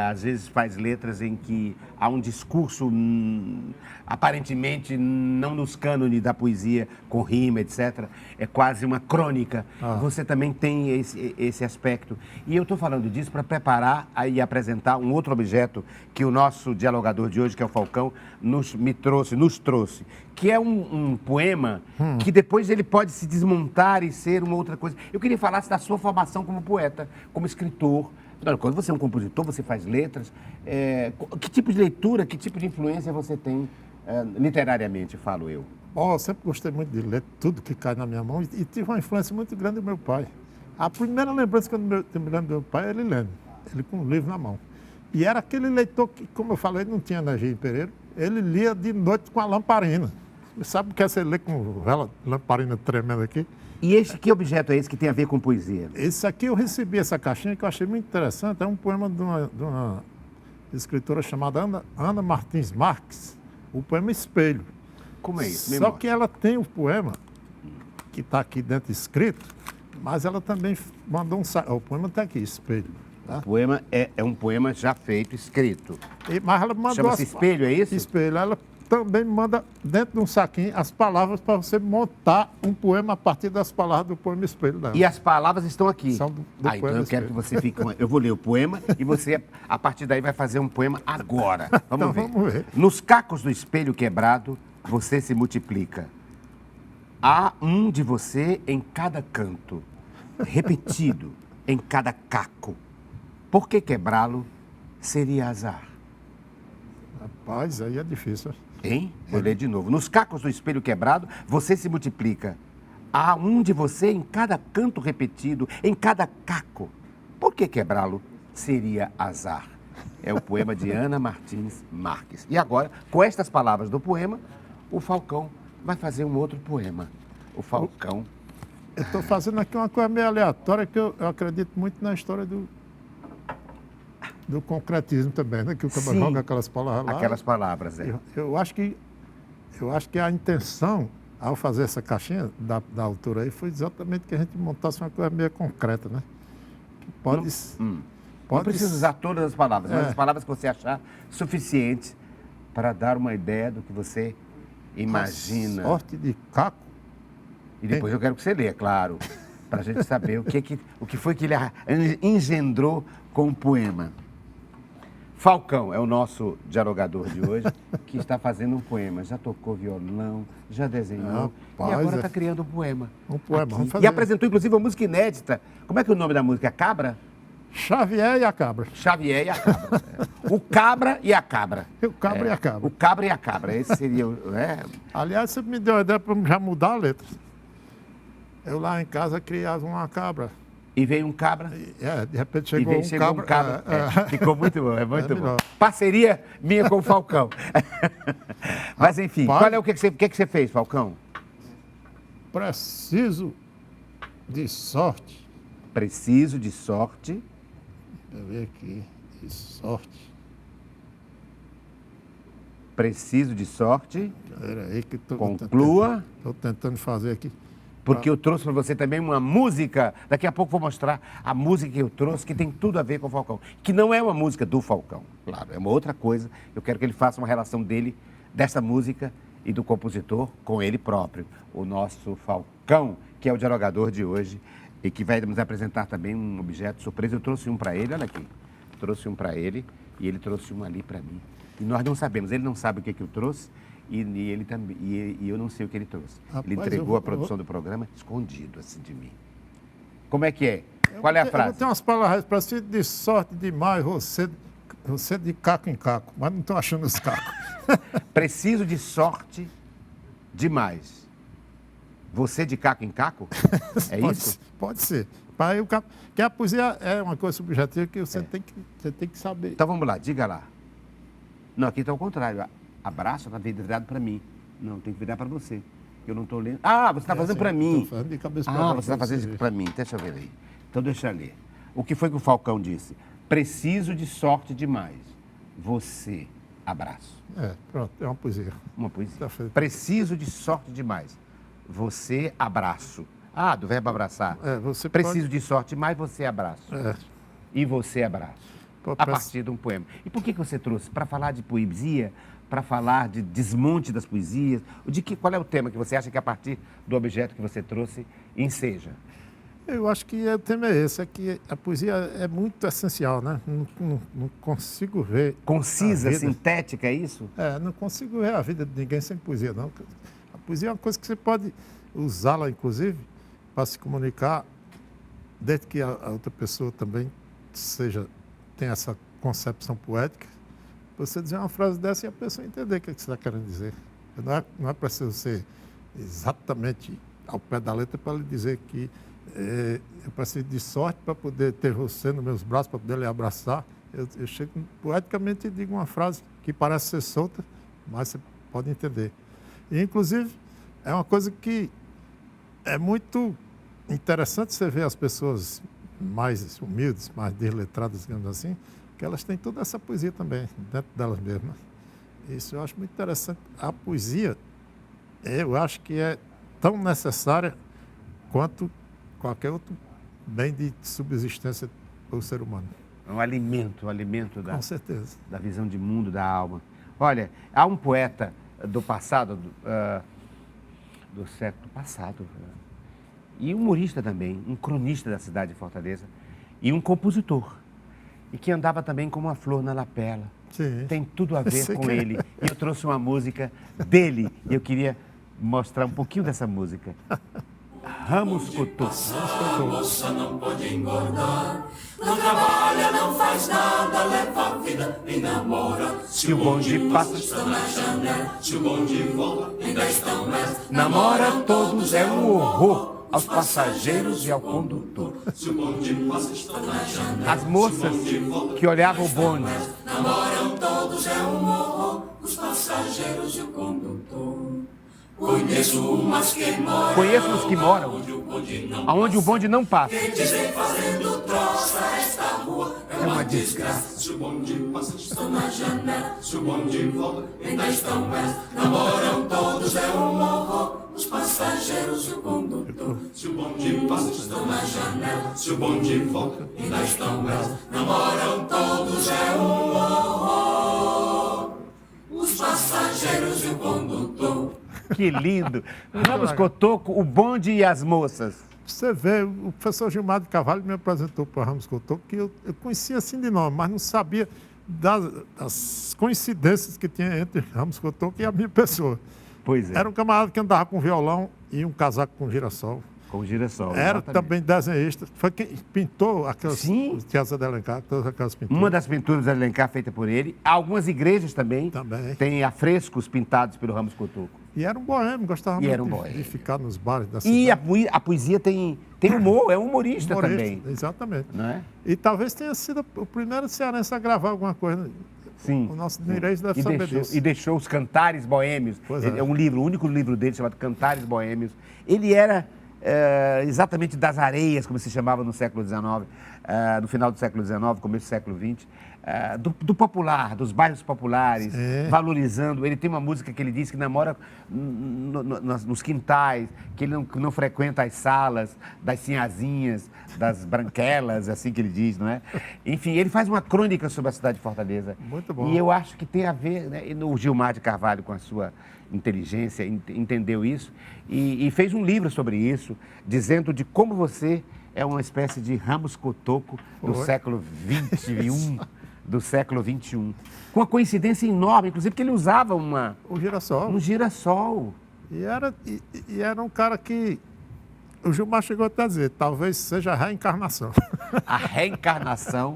às vezes faz letras em que há um discurso aparentemente não nos cânones da poesia, com rima, etc. É quase uma crônica. Você também tem esse aspecto. E eu estou falando disso para preparar e apresentar um outro objeto que o nosso dialogador de hoje, que é o Falcão, nos trouxe, que é um poema que depois ele pode se desmontar e ser uma outra coisa. Eu queria falar da sua formação como poeta, como escritor. Quando você é um compositor, você faz letras. Que tipo de leitura, que tipo de influência você tem literariamente, falo eu? Eu sempre gostei muito de ler tudo que cai na minha mão e tive uma influência muito grande do meu pai. A primeira lembrança que eu me lembro do meu pai é ele lendo, ele com um livro na mão. E era aquele leitor que, como eu falei, não tinha energia em Pereira, ele lia de noite com a lamparina. Sabe o que é você ler com a lamparina tremenda aqui? E que objeto é esse que tem a ver com poesia? Esse aqui eu recebi, essa caixinha, que eu achei muito interessante. É um poema de uma escritora chamada Ana Martins Marques, o poema Espelho. Como é isso? Só que ela tem o poema, que está aqui dentro escrito, mas ela também mandou o poema está aqui, Espelho. Tá? O poema é um poema já feito, escrito. Mas ela mandou chama-se Espelho, é isso? Espelho. Ela também manda dentro de um saquinho as palavras para você montar um poema a partir das palavras do poema Espelho dela. E as palavras estão aqui. São do então poema eu quero Espelho. que você fique com... Eu vou ler o poema e você, a partir daí, vai fazer um poema agora. Vamos ver. Vamos ver. Nos cacos do espelho quebrado, você se multiplica. Há um de você em cada canto, repetido em cada caco. Por que quebrá-lo seria azar? Rapaz, aí é difícil. Hein? Vou ler de novo. Nos cacos do espelho quebrado, você se multiplica. Há um de você em cada canto repetido, em cada caco. Por que quebrá-lo seria azar? É o poema de Ana Martins Marques. E agora, com estas palavras do poema, o Falcão vai fazer um outro poema, o Falcão. Eu estou fazendo aqui uma coisa meio aleatória, que eu acredito muito na história do concretismo também, né? Que o cara joga aquelas palavras lá. Aquelas palavras, Eu acho que a intenção, ao fazer essa caixinha da altura aí, foi exatamente que a gente montasse uma coisa meio concreta, né? Que pode... Não precisa usar todas as palavras, mas as palavras que você achar suficientes para dar uma ideia do que você imagina. Sorte de caco. E depois eu quero que você leia, claro, para a gente saber o que foi que ele engendrou com o poema. Falcão é o nosso dialogador de hoje, que está fazendo um poema. Já tocou violão, já desenhou, Rapaz, e agora está criando um poema. Um poema, aqui. vamos fazer. E apresentou, inclusive, uma música inédita. Como é que é o nome da música? Cabra? Xavier e a cabra. Xavier e a cabra. O cabra e a cabra. O cabra e a cabra. O cabra e a cabra. Esse seria o... Aliás, você me deu a ideia para já mudar a letra. Eu lá em casa criava uma cabra. E veio um cabra. De repente chegou um cabra. Ficou muito bom, é muito bom. Melhor. Parceria minha com o Falcão. Mas enfim, Rapaz, qual é o que você fez, Falcão? Preciso de sorte. Preciso de sorte. Deixa eu ver aqui. De sorte. Preciso de sorte. Espera aí que estou Conclua. Estou tentando fazer aqui. Porque eu trouxe para você também uma música. Daqui a pouco vou mostrar a música que eu trouxe, que tem tudo a ver com o Falcão. Que não é uma música do Falcão, claro, é uma outra coisa. Eu quero que ele faça uma relação dele, dessa música e do compositor com ele próprio. O nosso Falcão, que é o dialogador de hoje e que vai nos apresentar também um objeto surpresa. Eu trouxe um para ele, olha aqui. Trouxe um para ele e ele trouxe um ali para mim. E nós não sabemos, ele não sabe o que eu trouxe. E ele também, e eu não sei o que ele trouxe. Rapaz, ele entregou a produção do programa escondido, assim, de mim. Como é que é? Qual é a frase? Eu tenho umas palavras para si de sorte demais, você de caco em caco, mas não estou achando os cacos. Preciso de sorte demais. Você de caco em caco? É isso? Pode ser. Porque a poesia é uma coisa subjetiva que você tem que saber. Então vamos lá, diga lá. Não, aqui está o contrário. Abraço está virado para mim. Não, tem que virar para você. Eu não estou lendo. Ah, você está fazendo para mim. Estou fazendo de cabeça para você está fazendo isso para mim. Deixa eu ver aí. Então deixa eu ler. O que foi que o Falcão disse? Preciso de sorte demais. Você, abraço. Pronto, é uma poesia. Uma poesia. Tá feito. Preciso de sorte demais. Você, abraço. Ah, do verbo abraçar. Você Preciso de sorte demais, você, abraço. E você, abraço. A partir de um poema. E por que você trouxe? Para falar de poesia? Para falar de desmonte das poesias? Qual é o tema que você acha que a partir do objeto que você trouxe enseja? Eu acho que o tema é esse, é que a poesia é muito essencial, né? Não consigo ver... Concisa, sintética, é isso? Não consigo ver a vida de ninguém sem poesia, não. A poesia é uma coisa que você pode usá-la, inclusive, para se comunicar, desde que a outra pessoa também tem essa concepção poética. Você dizer uma frase dessa e a pessoa entender o que você está querendo dizer. Não é preciso ser exatamente ao pé da letra para lhe dizer que eu preciso de sorte para poder ter você nos meus braços, para poder lhe abraçar. Eu chego poeticamente e digo uma frase que parece ser solta, mas você pode entender. E, inclusive, é uma coisa que é muito interessante você ver as pessoas mais humildes, mais desletradas, digamos assim, que elas têm toda essa poesia também, dentro delas mesmas. Isso eu acho muito interessante. A poesia, eu acho que é tão necessária quanto qualquer outro bem de subsistência para o ser humano. É um alimento Com certeza. Da visão de mundo, da alma. Olha, há um poeta do passado, do século passado, e um humorista também, um cronista da cidade de Fortaleza, e um compositor. E que andava também com uma flor na lapela. Sim. Tem tudo a ver com ele. E eu trouxe uma música dele. E eu queria mostrar um pouquinho dessa música. Ramos Cotô. A moça não pode engordar, não trabalha, não faz nada, leva a vida e namora. Se o bonde passa, estão na janela, se o bonde voa, ainda estão nessa. namora todos, é um horror aos passageiros e ao condutor. Se o bonde passa, estão na janela. As moças que olhavam o bonde Namoram todos, é um horror, os passageiros e o condutor. Conheço umas que moram Conheço os que moram onde o bonde não aonde o bonde não passa. que dizem fazendo troça esta rua é uma desgraça. Se o bonde passa, estão na janela. Se o bonde volta, ainda estão elas. Namoram todos, é um horror. Os passageiros e o condutor. Se o bonde passa, estão na janela. Se o bonde volta, ainda estão elas. Namoram todos, é um horror. Os passageiros e o condutor. Que lindo. Ramos Cotoco, o bonde e as moças. Você vê, o professor Gilmar de Carvalho me apresentou para Ramos Cotoco, que eu conhecia assim de nome, mas não sabia das coincidências que tinha entre Ramos Cotoco e a minha pessoa. Pois é. Era um camarada que andava com violão e um casaco com girassol. Com girassol. Era exatamente. também desenhista. Foi quem pintou aquelas Sim. Teatro de Alencar, todas aquelas pinturas. Uma das pinturas de Alencar feita por ele. Algumas igrejas também. Também. Tem afrescos pintados pelo Ramos Cotoco. E era um boêmio, gostava E muito era um de boêmio. ficar nos bares da E cidade. a poesia tem humor, é humorista também. Exatamente. Não é? E talvez tenha sido o primeiro cearense a gravar alguma coisa. Sim. O nosso Neirês deve saber disso. E deixou os Cantares Boêmios. Pois é. É um livro, o único livro dele chamado Cantares Boêmios. Ele era exatamente das areias, como se chamava no século XIX, no final do século XIX, começo do século XX, do popular, dos bairros populares, valorizando. Ele tem uma música que ele diz que namora nos quintais, que ele não frequenta as salas das sinhazinhas, das branquelas, assim que ele diz, não é? Enfim, ele faz uma crônica sobre a cidade de Fortaleza. Muito bom. E eu acho que tem a ver, né? O Gilmar de Carvalho, com a sua inteligência, entendeu isso e fez um livro sobre isso, dizendo de como você é uma espécie de Ramos Cotoco do século XXI, do século XXI. Com uma coincidência enorme, inclusive, que ele usava O girassol. um girassol. E era um cara que o Gilmar chegou até a dizer, talvez seja a reencarnação. A reencarnação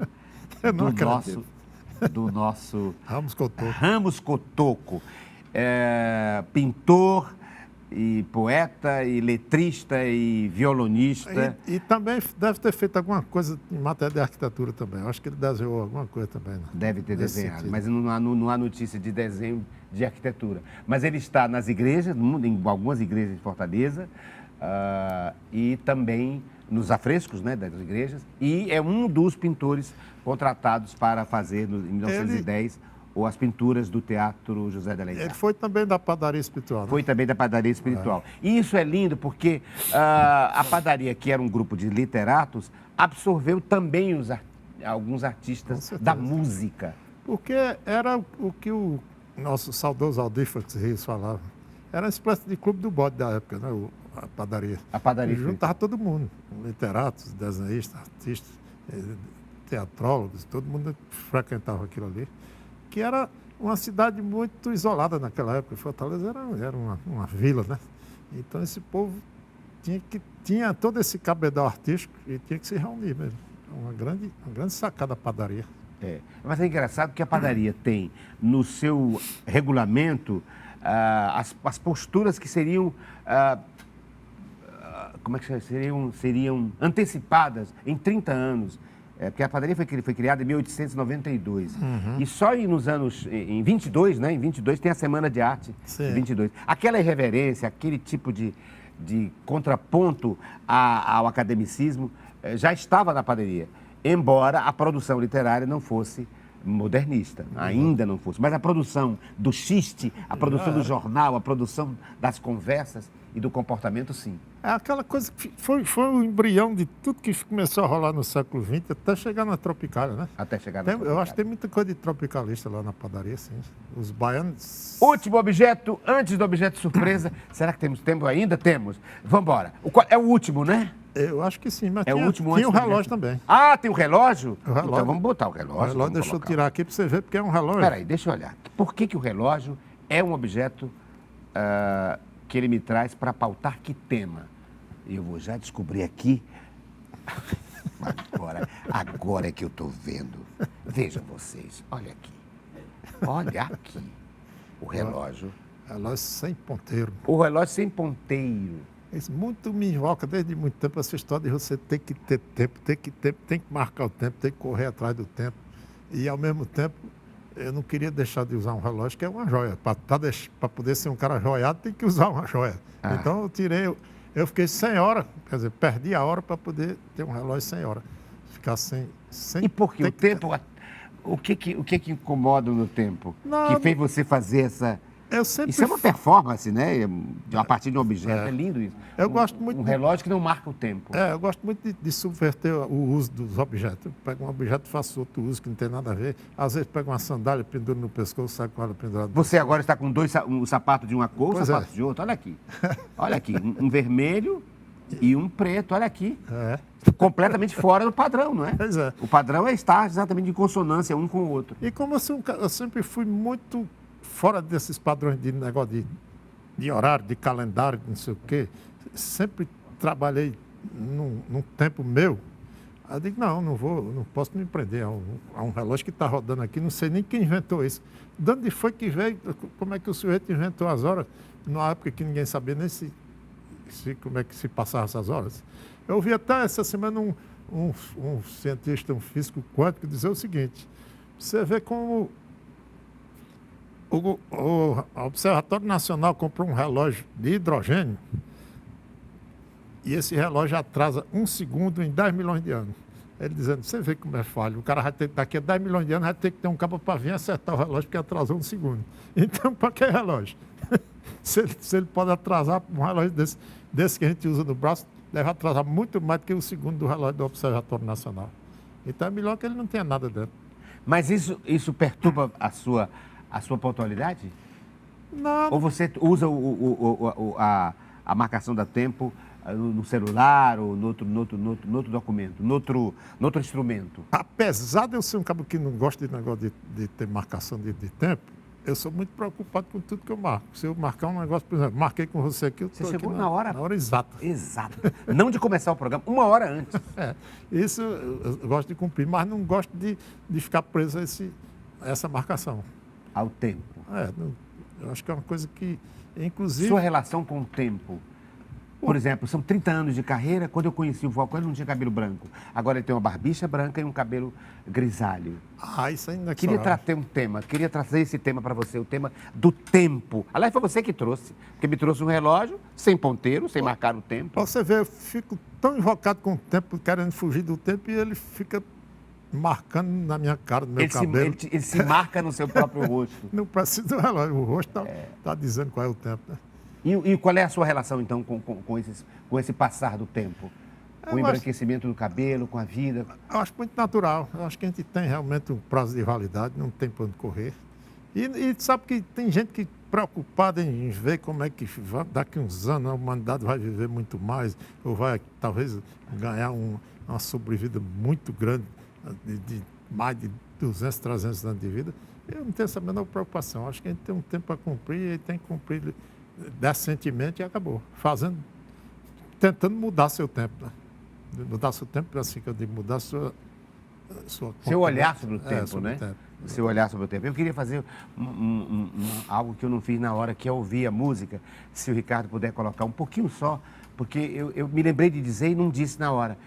Eu não do acredito. nosso Ramos Cotoco. Ramos Cotoco. Pintor e poeta e letrista e violonista. E também deve ter feito alguma coisa em matéria de arquitetura também. Eu acho que ele desenhou alguma coisa também. Né? Deve ter Nesse desenhado, sentido. mas não há notícia de desenho de arquitetura. Mas ele está nas igrejas, em algumas igrejas de Fortaleza, e também nos afrescos, né, das igrejas, e é um dos pintores contratados para fazer, em 1910, as pinturas do Teatro José de Alencar. Ele foi também da padaria espiritual. Né? Foi também da padaria espiritual. E isso é lindo porque a padaria, que era um grupo de literatos, absorveu também alguns artistas da música. Porque era o que o nosso saudoso Aldir Fax Rios falava. Era uma espécie de clube do bode da época, né? A padaria. A padaria. E juntava todo mundo. Literatos, desenhistas, artistas, teatrólogos, todo mundo frequentava aquilo ali. Que era uma cidade muito isolada naquela época. Fortaleza era uma vila, né? Então esse povo tinha todo esse cabedal artístico e tinha que se reunir mesmo. Uma grande sacada a padaria. Mas é engraçado que a padaria tem no seu regulamento as posturas que seriam como é que seriam antecipadas em 30 anos. Porque a padaria foi criada em 1892. E só em 22, né? Em 22 tem a Semana de Arte. Sim. 22. Aquela irreverência, aquele tipo de contraponto ao academicismo já estava na padaria. Embora a produção literária não fosse modernista, ainda não fosse. Mas a produção do xiste, a produção do jornal, a produção das conversas e do comportamento, sim. É aquela coisa que foi o embrião de tudo que começou a rolar no século XX até chegar na Tropicália, né? Até chegar na Eu acho que tem muita coisa de tropicalista lá na padaria, sim. Os baianos... Último objeto, antes do objeto surpresa. Será que temos tempo ainda? Temos. Vamos embora. É o último, né? Eu acho que sim, mas É o último tinha o antes do relógio objeto. também. Ah, tem o relógio? O relógio. Então vamos botar o relógio. O relógio, vamos deixa eu colocar. tirar aqui para você ver, porque é um relógio. Peraí, deixa eu olhar. Por que o relógio é um objeto que ele me traz para pautar que tema? Eu vou já descobrir aqui. Agora é que eu estou vendo. Vejam vocês, olha aqui. Olha aqui. O relógio. Relógio sem ponteiro. O relógio sem ponteiro. Isso muito me invoca desde muito tempo essa história de você ter que ter tempo, tem que marcar o tempo, tem que correr atrás do tempo. E ao mesmo tempo eu não queria deixar de usar um relógio que é uma joia. Para poder ser um cara joiado, tem que usar uma joia. Então, eu tirei... Eu fiquei 100 horas, quer dizer, perdi a hora para poder ter um relógio 100 horas. Ficar sem E por quê? O tempo... O que incomoda no tempo? Não, que fez você fazer essa... Eu sempre... Isso é uma performance, né? A partir de um objeto. É lindo isso. Eu gosto muito... Um relógio que não marca o tempo. Eu gosto muito de subverter o uso dos objetos. Eu pego um objeto e faço outro uso que não tem nada a ver. Às vezes pego uma sandália, penduro no pescoço, saio com ela pendurada. Você agora está com um sapato de uma cor, um sapato de outra. Olha aqui. Olha aqui. Um vermelho e um preto. Olha aqui. Completamente fora do padrão, não é? Pois é. O padrão é estar exatamente em consonância um com o outro. E como eu sempre fui muito fora desses padrões de negócio de horário, de calendário, não sei o quê, sempre trabalhei num tempo meu. Aí eu digo, não posso me prender a um relógio que está rodando aqui, não sei nem quem inventou isso. De onde foi que veio, como é que o sujeito inventou as horas, numa época que ninguém sabia nem como é que se passavam essas horas. Eu ouvi até essa semana um cientista, um físico quântico, dizer o seguinte: você vê como o Observatório Nacional comprou um relógio de hidrogênio e esse relógio atrasa 1 segundo em 10 milhões de anos. Ele dizendo, você vê como é falho, o cara vai ter, daqui a 10 milhões de anos vai ter que ter um cabo para vir acertar o relógio porque atrasou 1 segundo. Então, para que relógio? se ele pode atrasar um relógio desse que a gente usa no braço, deve atrasar muito mais do que o segundo do relógio do Observatório Nacional. Então é melhor que ele não tenha nada dentro. Mas isso perturba a sua pontualidade? Não. Ou você usa a marcação da tempo no celular ou no outro documento, no outro instrumento? Apesar de eu ser um cabo que não gosta de negócio de ter marcação de tempo, eu sou muito preocupado com tudo que eu marco. Se eu marcar um negócio, por exemplo, marquei com você aqui, eu estou aqui chegou na hora? Na hora exata. Exato. Não de começar o programa, 1 hora antes. Isso eu gosto de cumprir, mas não gosto de ficar preso a essa marcação. Ao tempo. Eu acho que é uma coisa que, inclusive... Sua relação com o tempo. Por exemplo, são 30 anos de carreira. Quando eu conheci o Falcão, ele não tinha cabelo branco. Agora ele tem uma barbicha branca e um cabelo grisalho. Isso ainda é Queria trazer esse tema para você, o tema do tempo. Aliás, foi você que trouxe, porque me trouxe um relógio sem ponteiro, sem marcar o tempo. Você vê, eu fico tão invocado com o tempo, querendo fugir do tempo, e ele fica marcando na minha cara, no meu cabelo. Ele se marca no seu próprio rosto. Não precisa do relógio, o rosto está dizendo qual é o tempo, né? E qual é a sua relação, então, com esse passar do tempo? Com o embranquecimento do cabelo, com a vida? Eu acho muito natural. Eu acho que a gente tem realmente um prazo de validade, não tem para onde correr. E sabe que tem gente que preocupada em ver como é que daqui a uns anos a humanidade vai viver muito mais, ou vai talvez ganhar uma sobrevida muito grande, de mais de 200, 300 anos de vida. Eu não tenho essa menor preocupação. Acho que a gente tem um tempo para cumprir e tem que cumprir decentemente e acabou. Tentando mudar seu tempo. Né? Mudar seu tempo, assim que eu digo, mudar sua seu olhar sobre o tempo, sobre né? O tempo. Seu olhar sobre o tempo. Eu queria fazer algo que eu não fiz na hora, que é ouvir a música. Se o Ricardo puder colocar um pouquinho só, porque eu me lembrei de dizer e não disse na hora.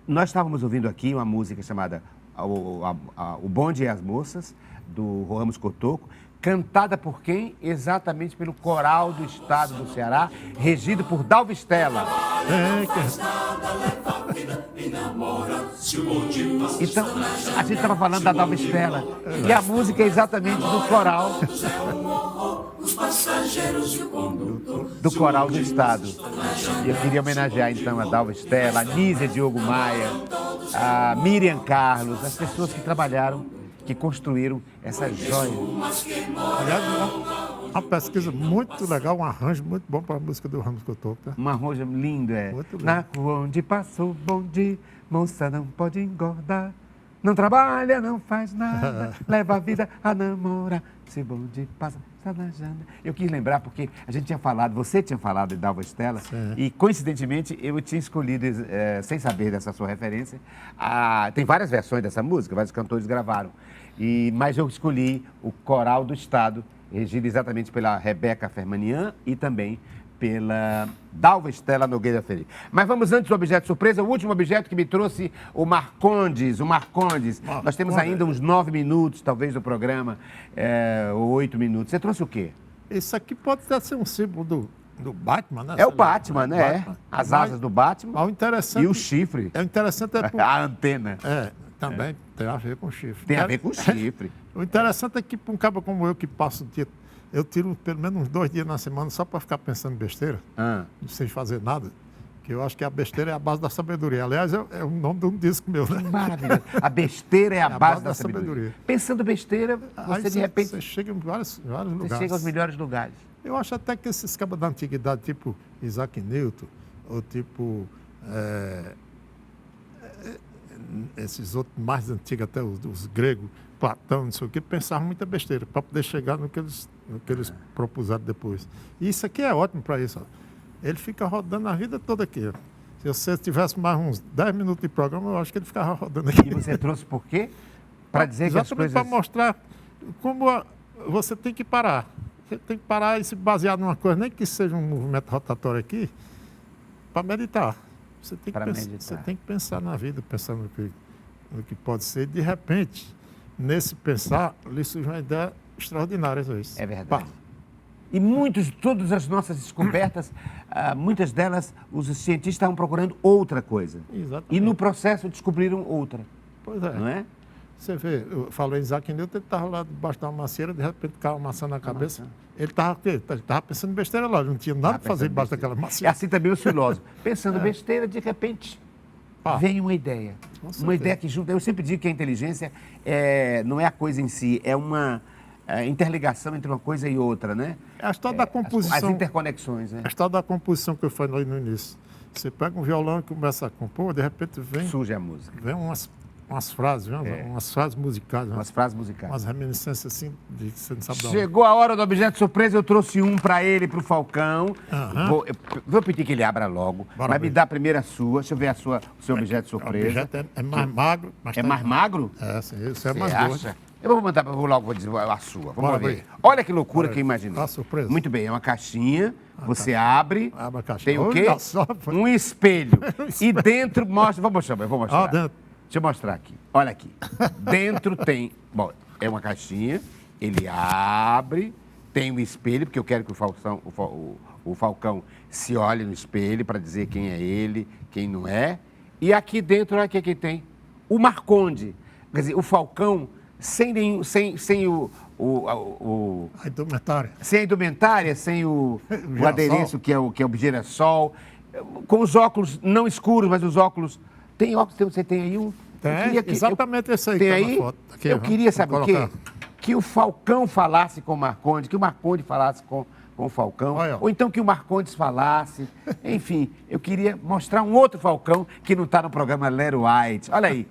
Nós estávamos ouvindo aqui uma música chamada O Bonde e as Moças, do Ramos Cotoco, cantada por quem? Exatamente pelo Coral do Estado do Ceará, regido por Dalva Estela. Então, a gente estava falando da Dalva Estela. E a música é exatamente do Coral. Do Coral do Estado. E eu queria homenagear, então, a Dalva Estela, a Nízia Diogo Maia, a Miriam Carlos, as pessoas que trabalharam, que construíram essa joia. Aliás, uma pesquisa muito legal, um arranjo muito bom para a música do Ramos Cotoco. Né? Um arranjo lindo, Muito lindo. Na rua onde passa o bonde, moça não pode engordar. Não trabalha, não faz nada, leva a vida a namorar. Se bonde passa, está na janela. Eu quis lembrar porque a gente tinha falado, você tinha falado de Dalva Estela, e coincidentemente eu tinha escolhido, sem saber dessa sua referência, tem várias versões dessa música, vários cantores gravaram, mas eu escolhi o Coral do Estado, regido exatamente pela Rebeca Fermanian e também pela Dalva Estela Nogueira Felipe. Mas vamos antes do objeto surpresa, o último objeto que me trouxe o Marcondes. Nós temos ainda uns 9 minutos, talvez, do programa, ou 8 minutos. Você trouxe o quê? Isso aqui pode até ser um símbolo do Batman, né? É o Batman, né? Batman. As asas do Batman Mas o interessante... e o chifre. É interessante é... A antena. Também tem a ver com chifre. Tem a ver com chifre. O interessante é que para um cara como eu que passa o dia... Eu tiro pelo menos uns 2 dias na semana só para ficar pensando em besteira, sem fazer nada. Que eu acho que a besteira é a base da sabedoria. Aliás, é o nome de um disco meu, né? Maravilha. A besteira é a base da sabedoria. Pensando besteira, você de repente... Você chega em vários lugares. Você chega aos melhores lugares. Eu acho até que esses cabos da antiguidade, tipo Isaac Newton, ou tipo... esses outros mais antigos, até os gregos, Platão, não sei o quê, pensavam muita besteira para poder chegar no que eles propuseram depois. E isso aqui é ótimo para isso. Ó. Ele fica rodando a vida toda aqui. Ó. Se você tivesse mais uns 10 minutos de programa, eu acho que ele ficava rodando aqui. E você trouxe por quê? Para dizer que as coisas... Exatamente para mostrar como você tem que parar. Você tem que parar e se basear numa coisa, nem que seja um movimento rotatório aqui, para meditar. Você tem que pensar na vida, pensar no que pode ser. De repente, nesse pensar, lhe surge uma ideia extraordinária. É verdade. E todas as nossas descobertas, muitas delas, os cientistas estavam procurando outra coisa. Exatamente. E no processo descobriram outra. Pois é. Não é? Você vê, eu falei em Isaac Newton, ele estava lá debaixo da macieira, de repente caiu uma maçã na cabeça. Ele estava pensando em besteira lá, não tinha nada para fazer debaixo daquela macieira. É assim também os filósofos. Pensando besteira, de repente, vem uma ideia. Uma ideia que junta. Eu sempre digo que a inteligência não é a coisa em si, é uma interligação entre uma coisa e outra, né? É a história da composição. As interconexões, né? A história da composição que eu falei no início. Você pega um violão e começa a compor, de repente surge a música. Vem umas frases, umas frases musicais. Umas frases musicais. Umas reminiscências assim, de que você não sabe de onde. Chegou a hora do objeto surpresa, eu trouxe um para ele, para o Falcão. Vou pedir que ele abra logo. Vai me dar primeiro a sua. Deixa eu ver o seu objeto surpresa. O objeto é mais magro. Mas mais magro? Sim, isso é mais gordo. Eu vou dizer a sua. Vamos ver. Abrir. Olha que loucura que eu imaginei. A surpresa. Muito bem, é uma caixinha. Você abre. Abre a caixinha. Tem o quê? Um espelho. E dentro mostra. Vou mostrar. Dentro. Deixa eu mostrar aqui. Olha aqui. Dentro tem... Bom, é uma caixinha. Ele abre. Tem um espelho, porque eu quero que o Falcão se olhe no espelho para dizer quem é ele, quem não é. E aqui dentro, olha o que tem. O Marconde. Quer dizer, o Falcão sem a indumentária. Sem a indumentária, sem o adereço que é o girassol. Com os óculos não escuros, mas os óculos... Tem óculos, você tem aí um? Exatamente esse aí. Tem aí? Foto. Aqui, eu queria, sabe o quê? Que o Falcão falasse com o Marcondes, que o Marcondes falasse com o Falcão, ou então que o Marcondes falasse. Enfim, eu queria mostrar um outro Falcão que não está no programa Lero White. Olha aí.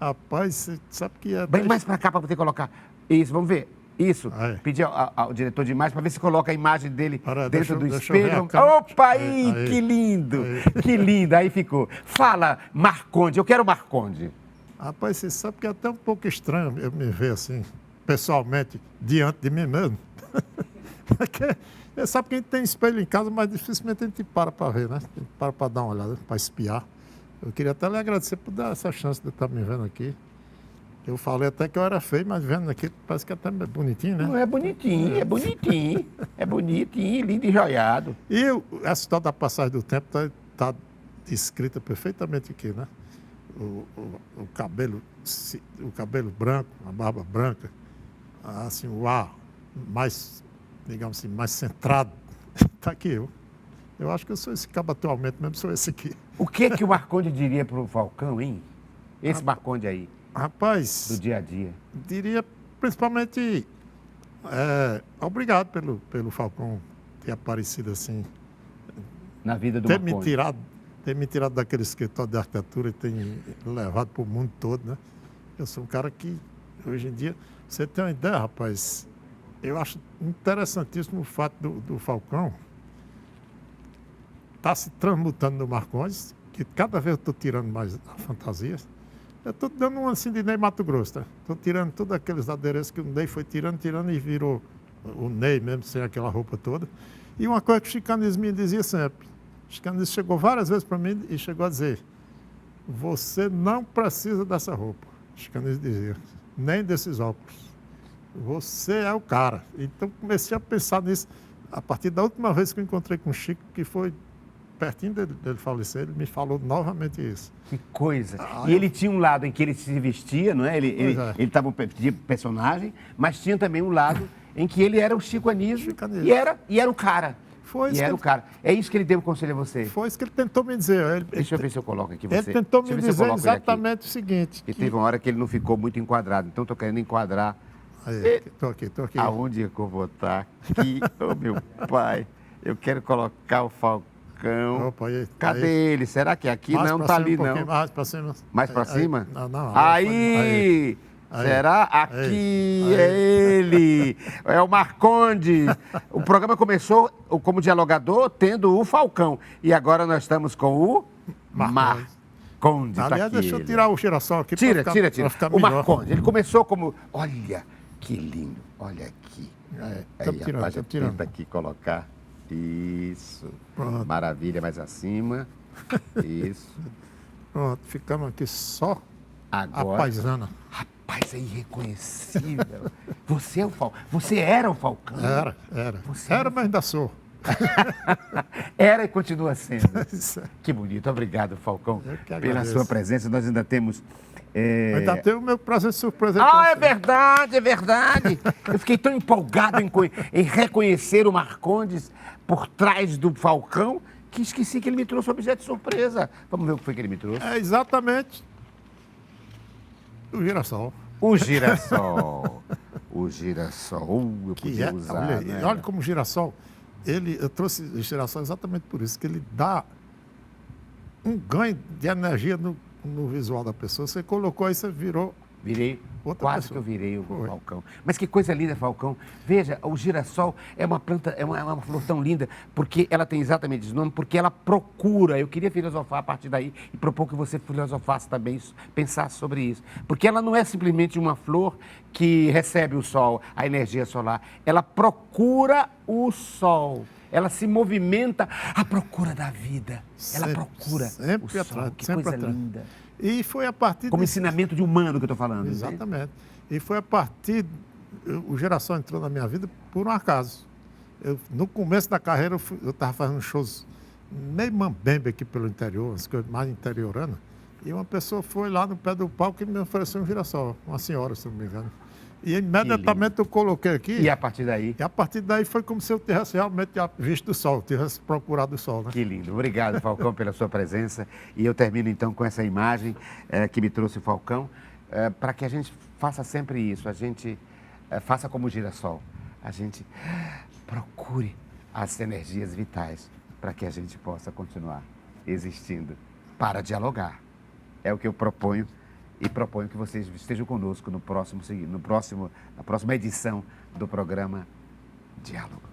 Rapaz, você sabe que é... Bem mais para cá para poder colocar. Isso, vamos ver. Isso. Pedir ao diretor de imagem para ver se coloca a imagem dele dentro do espelho. Opa, aí, que lindo! Que lindo, aí ficou. Fala, Marconde, eu quero Marconde. Rapaz, você sabe que é até um pouco estranho eu me ver assim, pessoalmente, diante de mim mesmo. Você sabe que a gente tem espelho em casa, mas dificilmente a gente para ver, né? A gente para dar uma olhada, para espiar. Eu queria até lhe agradecer por dar essa chance de estar me vendo aqui. Eu falei até que eu era feio, mas vendo aqui parece que até é bonitinho, né? Não, é bonitinho. É bonitinho, lindo e joiado. E essa história da passagem do tempo está descrita perfeitamente aqui, né? O cabelo branco, a barba branca, assim, o ar mais, digamos assim, mais centrado. Está aqui. Eu acho que eu sou esse cabo atualmente, mesmo sou esse aqui. O que o Marconde diria para o Falcão, hein? Esse Marconde aí. Rapaz... Do dia a dia. Diria principalmente obrigado pelo Falcão ter aparecido assim. Na vida do Marconde. Ter me tirado daquele escritório de arquitetura e ter me levado para o mundo todo, né? Eu sou um cara que, hoje em dia, você tem uma ideia, rapaz, eu acho interessantíssimo o fato do Falcão estar se transmutando no Marcondes, que cada vez eu estou tirando mais a fantasia. Eu estou dando um assim de Ney Mato Grosso, tá? Estou tirando todos aqueles adereços que o Ney foi tirando e virou o Ney mesmo, sem aquela roupa toda. E uma coisa que o Chicanismo me dizia sempre, o Chicanismo chegou várias vezes para mim e chegou a dizer, você não precisa dessa roupa. O Chicanismo dizia, nem desses óculos. Você é o cara. Então comecei a pensar nisso a partir da última vez que eu encontrei com o Chico, que foi pertinho dele falecer, ele me falou novamente isso. Que coisa. E ele tinha um lado em que ele se vestia, não é? Ele estava de personagem, mas tinha também um lado em que ele era o Chico Anísio e era o cara. O cara. É isso que ele deu conselho a você? Foi isso que ele tentou me dizer. Deixa eu ver se eu coloco aqui você. Ele tentou me dizer exatamente o seguinte. E teve uma hora que ele não ficou muito enquadrado, então estou querendo enquadrar. Estou aqui. Aonde é que eu vou estar? Aqui, ô meu pai, eu quero colocar o Falcão. Opa, Cadê ele? Será que é aqui? Não, está ali não. Mais para cima. Mais para cima? Não. Aí! Será? Aqui é ele! É o Marcondes. O programa começou como dialogador, tendo o Falcão. E agora nós estamos com o Marcondes. Aliás, deixa eu tirar o girassol aqui. Tira. O Marcondes. Ele começou como... Olha, que lindo. Olha aqui. Tenta aqui colocar. Isso. Pronto. Maravilha, mais acima. Isso. Pronto, ficamos aqui só agora. A paisana. Rapaz, é irreconhecível. Você é o Falcão. Você era o Falcão. Era. Mas ainda sou. Era e continua sendo. Que bonito. Obrigado, Falcão, pela sua presença. Nós ainda temos... Ainda tem o meu prazer de surpresa. É verdade. Eu fiquei tão empolgado em reconhecer o Marcondes por trás do Falcão que esqueci que ele me trouxe um objeto de surpresa. Vamos ver o que foi que ele me trouxe. É exatamente o girassol. O girassol. Eu podia usar, olha como o girassol, eu trouxe o girassol exatamente por isso, que ele dá um ganho de energia no visual da pessoa. Você colocou aí, você virou... Quase que eu virei o Falcão. Mas que coisa linda, Falcão. Veja, o girassol é uma planta, é uma flor tão linda, porque ela tem exatamente esse nome, porque ela procura. Eu queria filosofar a partir daí e propor que você filosofasse também, pensasse sobre isso. Porque ela não é simplesmente uma flor que recebe o sol, a energia solar. Ela procura o sol. Ela se movimenta à procura da vida. Ela procura o sol. Que coisa linda. E foi a partir... Como ensinamento de humano que eu estou falando. Exatamente. Né? E foi a partir... O girassol entrou na minha vida por um acaso. No começo da carreira, eu estava fazendo shows meio mambembe aqui pelo interior, as coisas mais interioranas. E uma pessoa foi lá no pé do palco e me ofereceu um girassol. Uma senhora, se não me engano. E imediatamente eu coloquei aqui. E a partir daí? E a partir daí foi como se eu tivesse realmente visto o sol, tivesse procurado o sol, né? Que lindo. Obrigado, Falcão, pela sua presença. E eu termino então com essa imagem que me trouxe o Falcão, para que a gente faça sempre isso. A gente faça como o girassol. A gente procure as energias vitais para que a gente possa continuar existindo para dialogar. É o que eu proponho. E proponho que vocês estejam conosco na próxima edição do programa Diálogo.